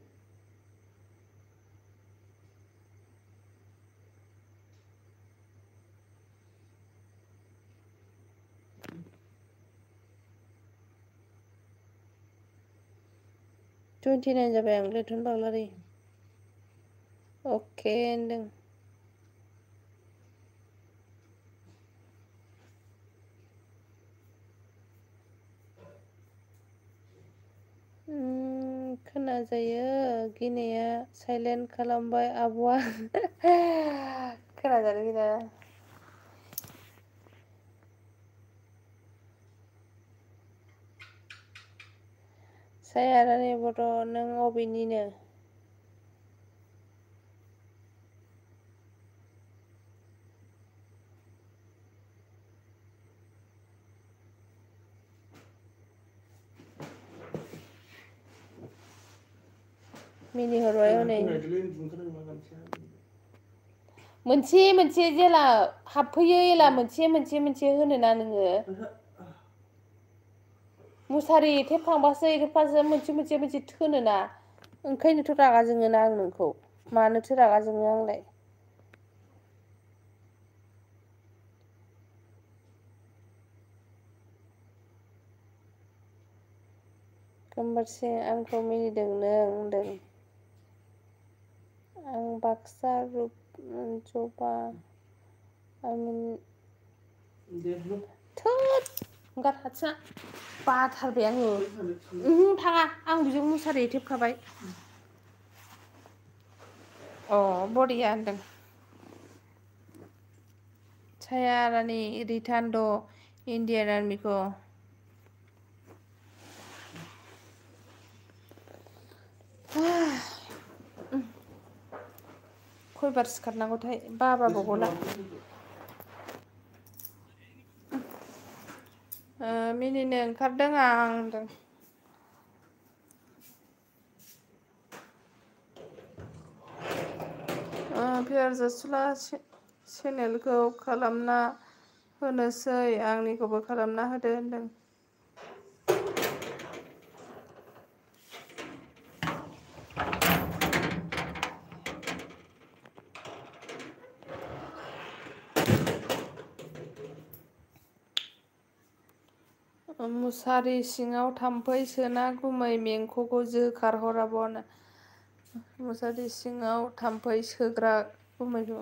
Speaker 1: जाबाय आं लेथन बाग्लारि। अके होनदों। खोनाजायो गिनाया साइलेन्ट खालामबाय आब'आ। खोनाजानो गिना। सायारानि बर' नों अबेनिनो? मिनिहरबाय हनै मोनसे जेला हाबफैयो एला मोनसे होनोना नोङो मुसारि थेबखांबासो मोनसे थोनोना ओंखायनोथ' रागा जोङोना आं नोंखौ मानोथो रागा जोङो आंलाय। गोमबोरसिं आंखौ मिनिदोंनो होनदों। आं बाक्सा जबा थोद हंगार हारसा बाथारबाय आङो। थाङा आं बिजों मुसारि थेबखाबाय। अ बरिया होनदों। सायारानि रिटार्न द इण्डियान आर्मिखौ खयबार सिखारनांगौथाय बाबाबो गला। मिनिनो ओंखारदों आं होनदों। पियारजासुला चेनेलखौ खालामना होनोसै आंनिखौबो खालामना होदो होनदों। मुसारि सिङाव थाम्फै सोना गुमै मेंखखौ जोखारहराबनो। मुसारि सिङाव थाम्फै सोग्रा गुमैखौ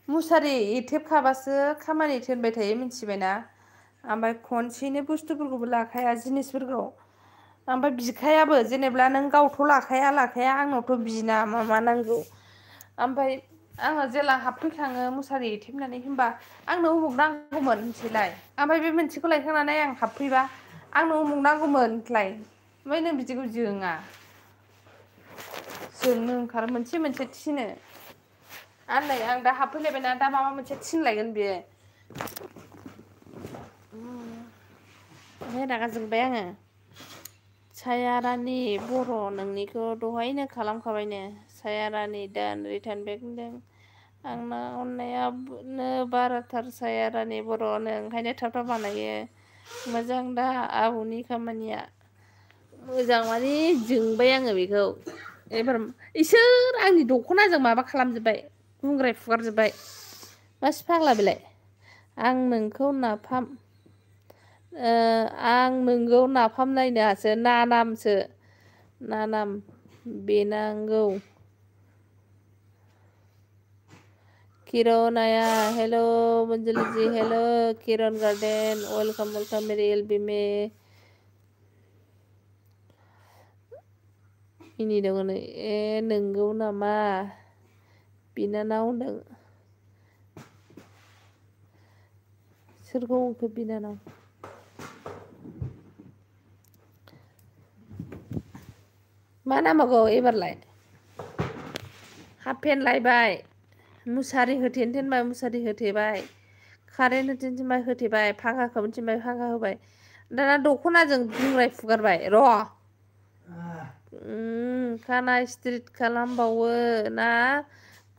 Speaker 1: मुसारि एथेबखाबासो खामानि थिनबाय थायो मिथिबायना। ओमफ्राय खनसेनो बुस्थुफोरखौबो लाखाया जिनिसफोरखौ। ओमफ्राय बिखायाबो जेनेबा नों गावथ' लाखाया आंनावथ' बिना मा नांगौ। ओमफ्राय आङो जेला हाबफैखाङो मुसारि एथेबनानै होनबा आंनो उमुक नांगौमोन होनसैलाय। ओमफ्राय बे मोनसेखौ लायखांनानै आं हाबफैबा आंनो उमुक नांगौमोन होनलाय। ओमफ्राय नों बिदिखौ जोङा। जोंनो ओंखारो मोनसे मोनसे थिनो। आरो नै आं दा हाबफैलायबायना दा माबा मोनसे थिनलायगोन बियो। ओमफ्राय रागा जोंबाय आङो। सायारानि बर' नोंनिखौ दहायनो खालामखाबायनो। सायारानि दान रिटार्न बेक होनदों। आंना अननायानो बाराथार सायारानि बर'नो ओंखायनो थाब थाब बानायो। मोजां दा आबौनि खामानिया। मोजां माने जोंबाय आङो बेखौ। एबार इसोर आंनि दख'नाजों माबा खालामजोब्बाय गुंग्राय फुगारजोब्बाय। मासि फाग्ला बेलाय आं नोंखौ नाफाम आं नोंगौ नाफाम नायनोसो नानामसो नानाम बेनांगौ। किरनाया हेल' मंजुलि जी हेल' किरण गार्डन वेलकाम मेरे एलबी में मिनिदों नोंगौ नामा बिनानाव होनदों। सोरखौ होनखो बिनानाव? मा नांबावगौ एबारलाय? हाफ पेन्ट लायबाय मुसारि होथेनो थिनबाय मुसारि होथेबाय। कारेन्ट होथेनो थिनबाय होथेबाय फांखा खोमोरनो थिनबाय फांखा होबाय। दाना दख'नाजों गुंग्राय फुगारबाय र'। खानाय स्ट्रिट खालामबावो ना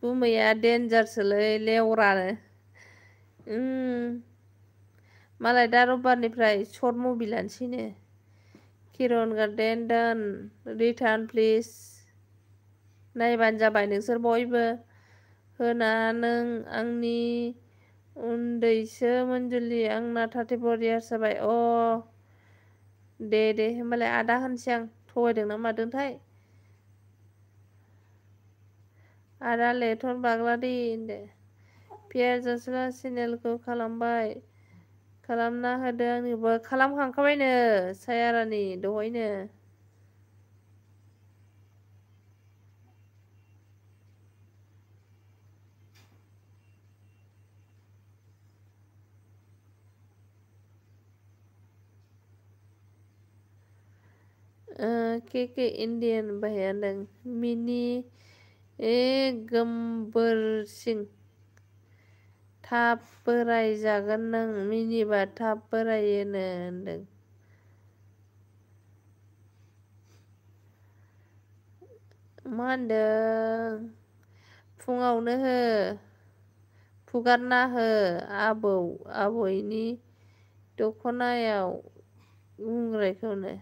Speaker 1: गुमैया देन्जारसोलै लेवरानो। मालाय दा रबिबारनिफ्राय सर्ट मुभि लानोसैनो। किरण गार्डेन डान रिटार्न प्लिज नायबानो जाबाय नोंसोर बयबो। होना नों आंनि उन्दैसो मन्जुलि आंना 34 इयार्स जाबाय। दे होमबालाय आदा होनसै आं थगायदों ना मादोंथाय। आदा लेथन बाग्लादै होनदो। पियारजासुला चेनेलखौ खालामना होदो आंनिबो खालामखांखाबायनो सायारानि दहायनो। के इण्डियान बाहाय होनदों मिनि गोमबोरसिं थाब बोराय जागोन नों मिनिबा थाब बोरायोनो होनदों। मा होनदों फुङावनो फुगारना हो आबैनि दख'नायाव गुंग्रायखौनो।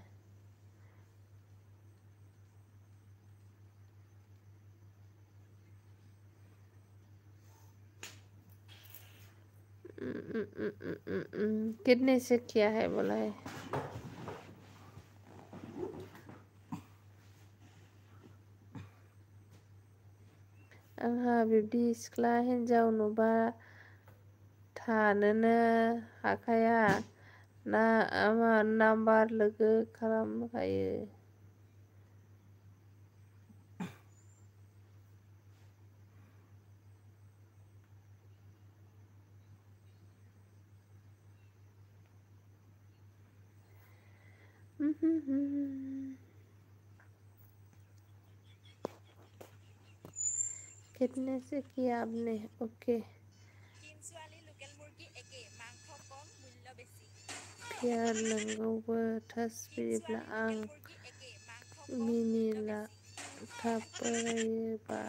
Speaker 1: कितने से किया है बोला है। आंहा बिब्दि सिख्ला हिन्जाव नुबा थानोनो हाखाया नाम्बार लोगो खालामखायो। कितने से किया आपने ओके। पियार नोंगौबो थासबियोब्ला आं मिनिला थाब बोरायोबा।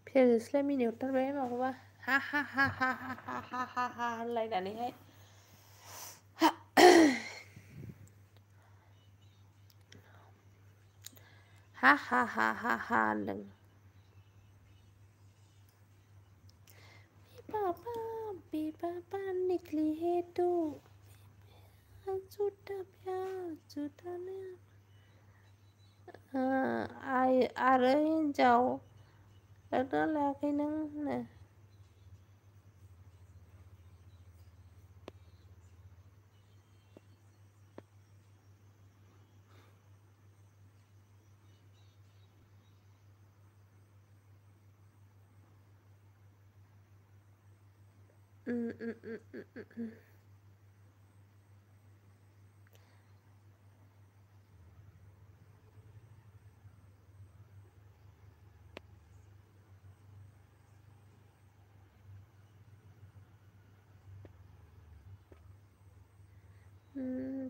Speaker 1: फेरेसलाय मिनिहरथारबाय माखौबा हा हा हा हा हा हा हा हा हा होनलायनानैहाय हा हा हा हा हा होनदों। पापा निकली है तो झूठा प्यार झूठा आरो हिनजाव लादोंना लायाखै नों होनो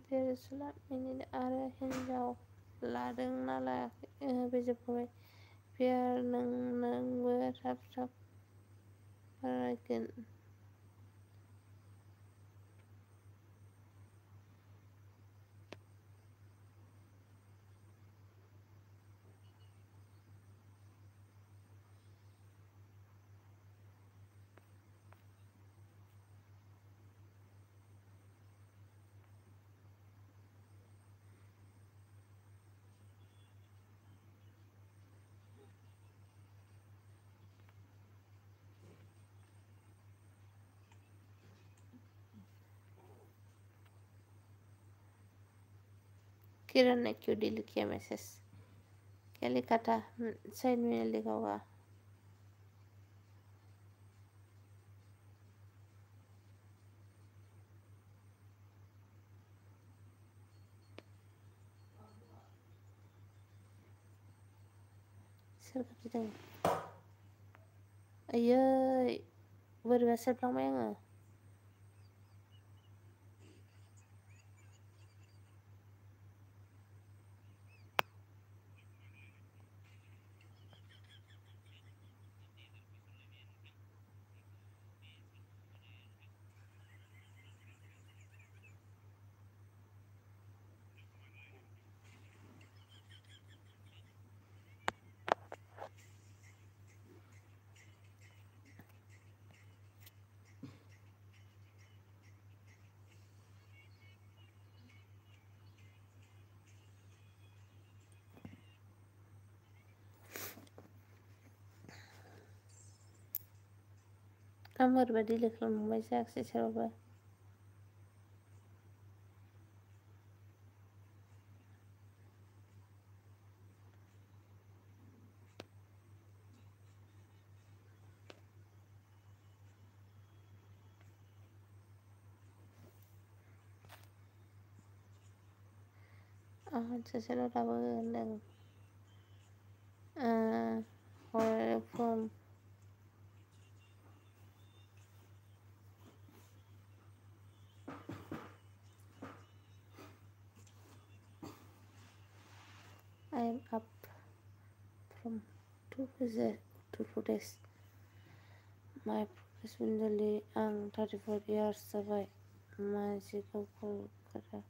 Speaker 1: फेरेसला मिनिनो आरो हिनजाव लादोंना लायाखै बे जोबखाबाय प्यार नोंबो थाब थाब फरायगोन किरण ने क्यों डिलीट किया मैसेज क्या लिखा था साइड में लिखा होगा सोर गाबज्रिदों आयै बोरैबा सेरफ्लांबाय आङो आं बोरैबा डिलीट खालामबाय जायाखिसै सोरबाबा सासेल' दाबो होनदों phone I am up from Uttar Pradesh my progress Manjuli आं 34 years जाबाय मानसिखौ कल करा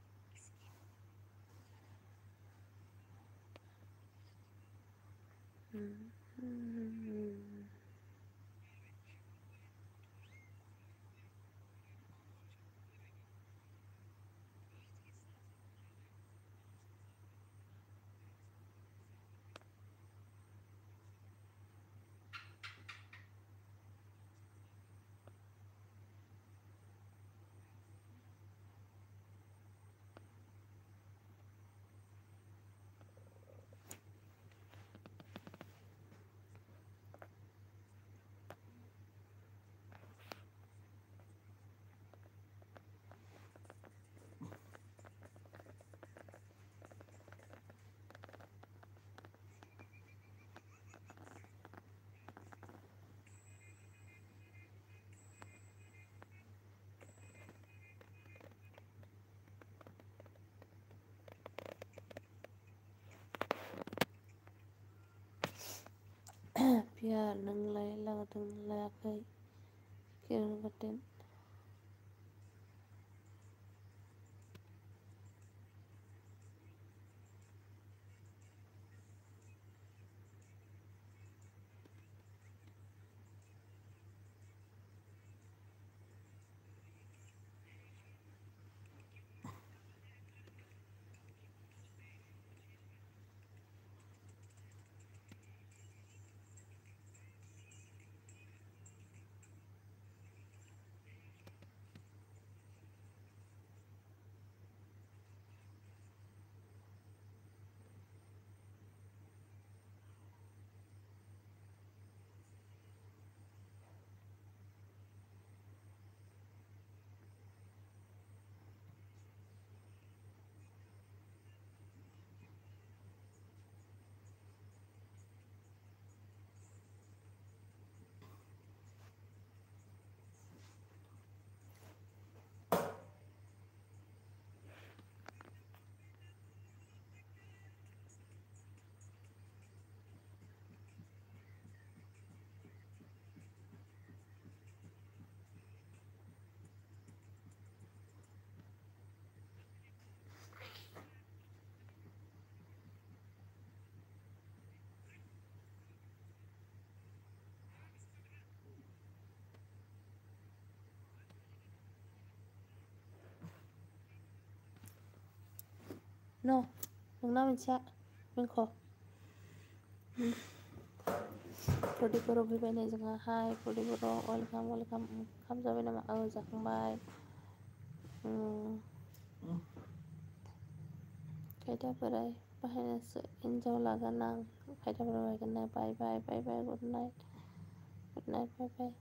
Speaker 1: बिया नोंलाय लादोंना लायाखै किरन No, nोंना मोनसेया बेंख' प्रदीप बर' फैबाय नै जोंहा हाय प्रदीप बर' वेलकाम ओंखाम जाबाय नामा? औ जाखांबाय। खायदा बोराय बाहायनासो हिनजाव लागोन आं खायदा बोराय बायगोन ना बाय गुड नाइट बाय।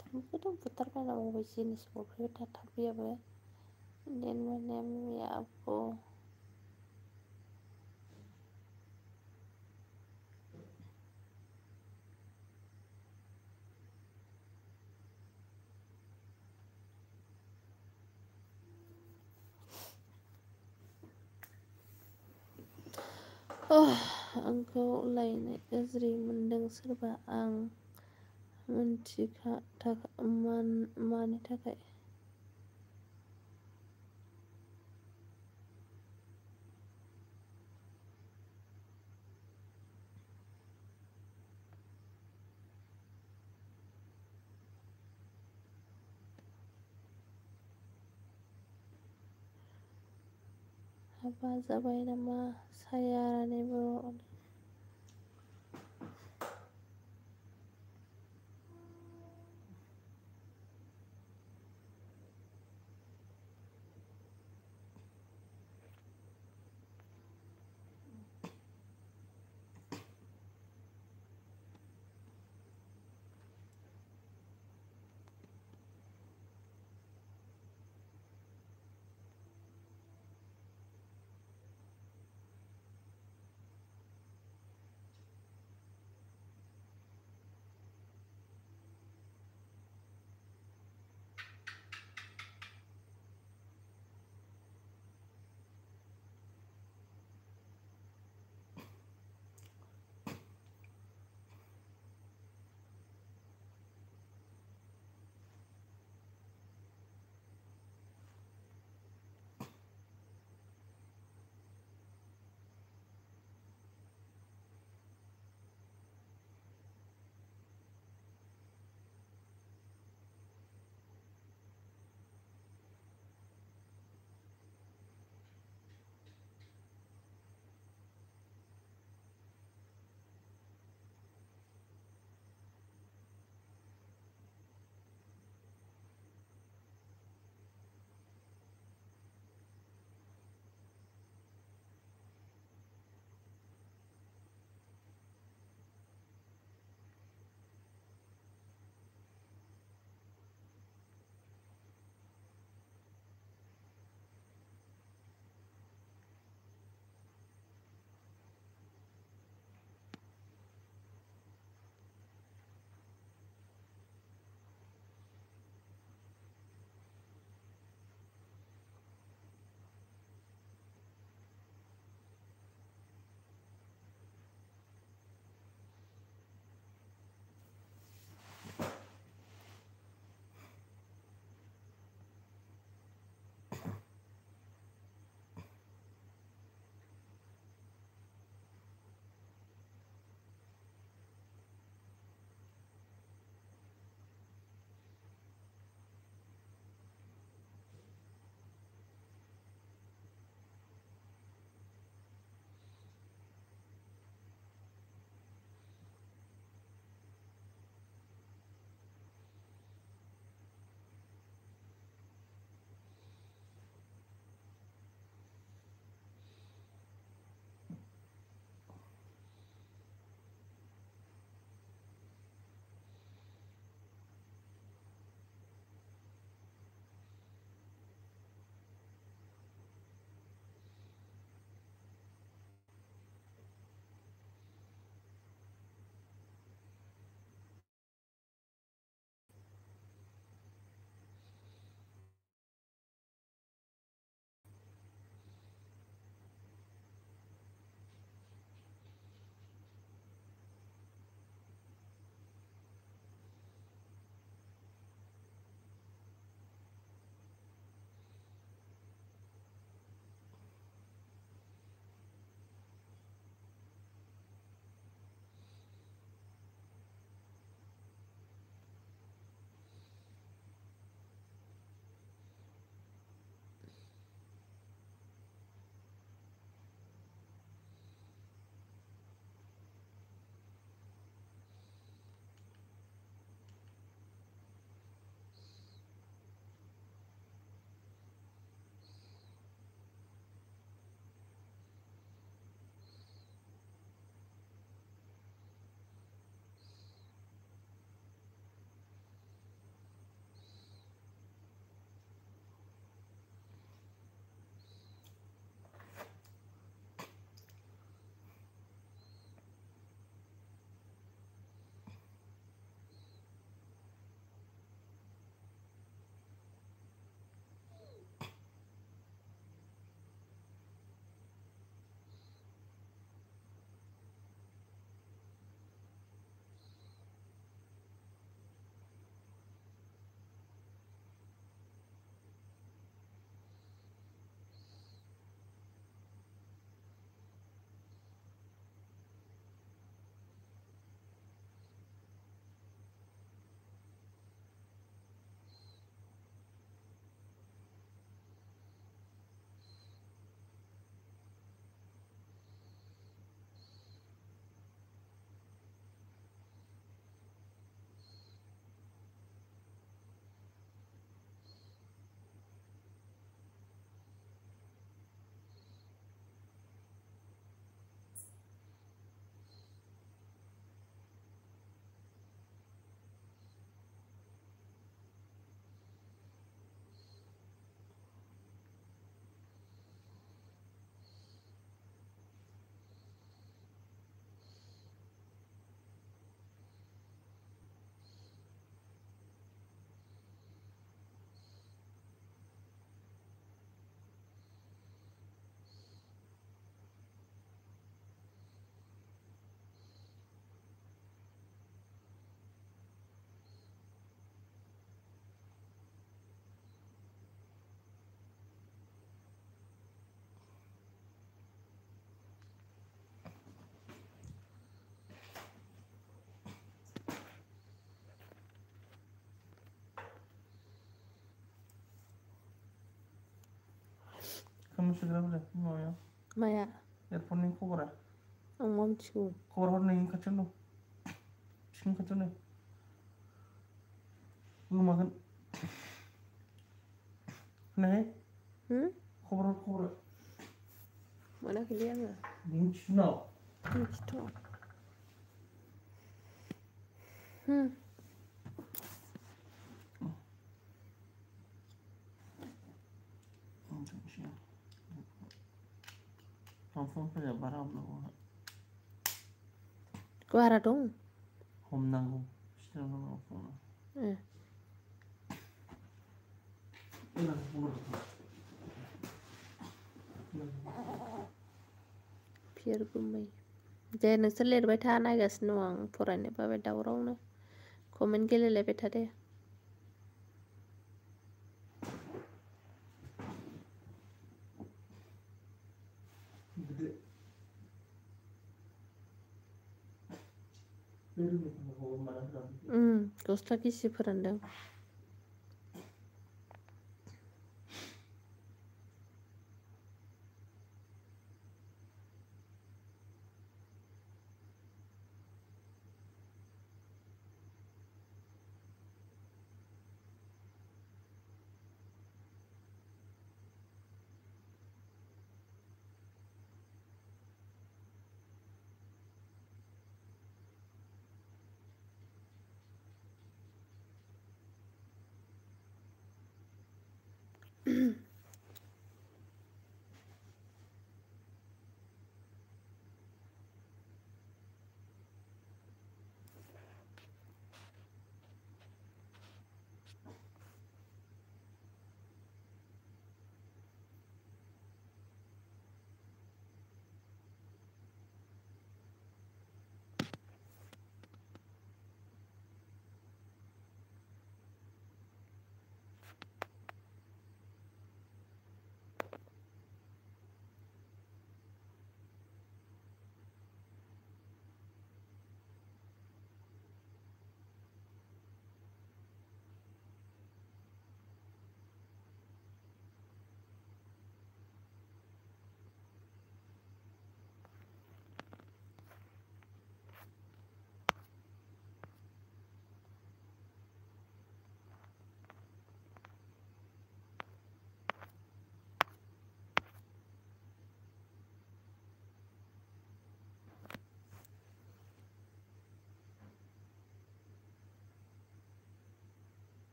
Speaker 1: थाम्फैथ' बुथारबायना बबे जिनिसखौ फैबाय था थाम्फैयाबो देन माने आब' आंखौ लायनो गाज्रि मोनदों सोरबा आं मानि थाखाय हाबा जाबाय नामा सायारानि बर'
Speaker 2: सोग्राफोरा माबायाव
Speaker 1: माया
Speaker 2: एयारफननि कभारा
Speaker 1: आं मा मिथिगौ
Speaker 2: कभार हरनायनि खाथियावनो दं सिफुं खाथियावनो गोमागोन खोनायाखै खबर
Speaker 1: मोनाखैलै आङो
Speaker 2: मिथिनाव
Speaker 1: मिथिथ'
Speaker 2: फनफोरा बारा हमनांगौ
Speaker 1: बारा दं
Speaker 2: हमनांगौ
Speaker 1: ए फिर गुमै दे नोंसोर लिरबाय था नायगासिनो दं आं फरायनो बाबाय दावरावनो कमेन्ट गेलेलायबाय था दे गस्ला गिसि फोरानदों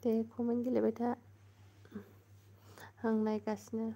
Speaker 1: दे कमेन्ट गेलेबाय था आं नायगासिनो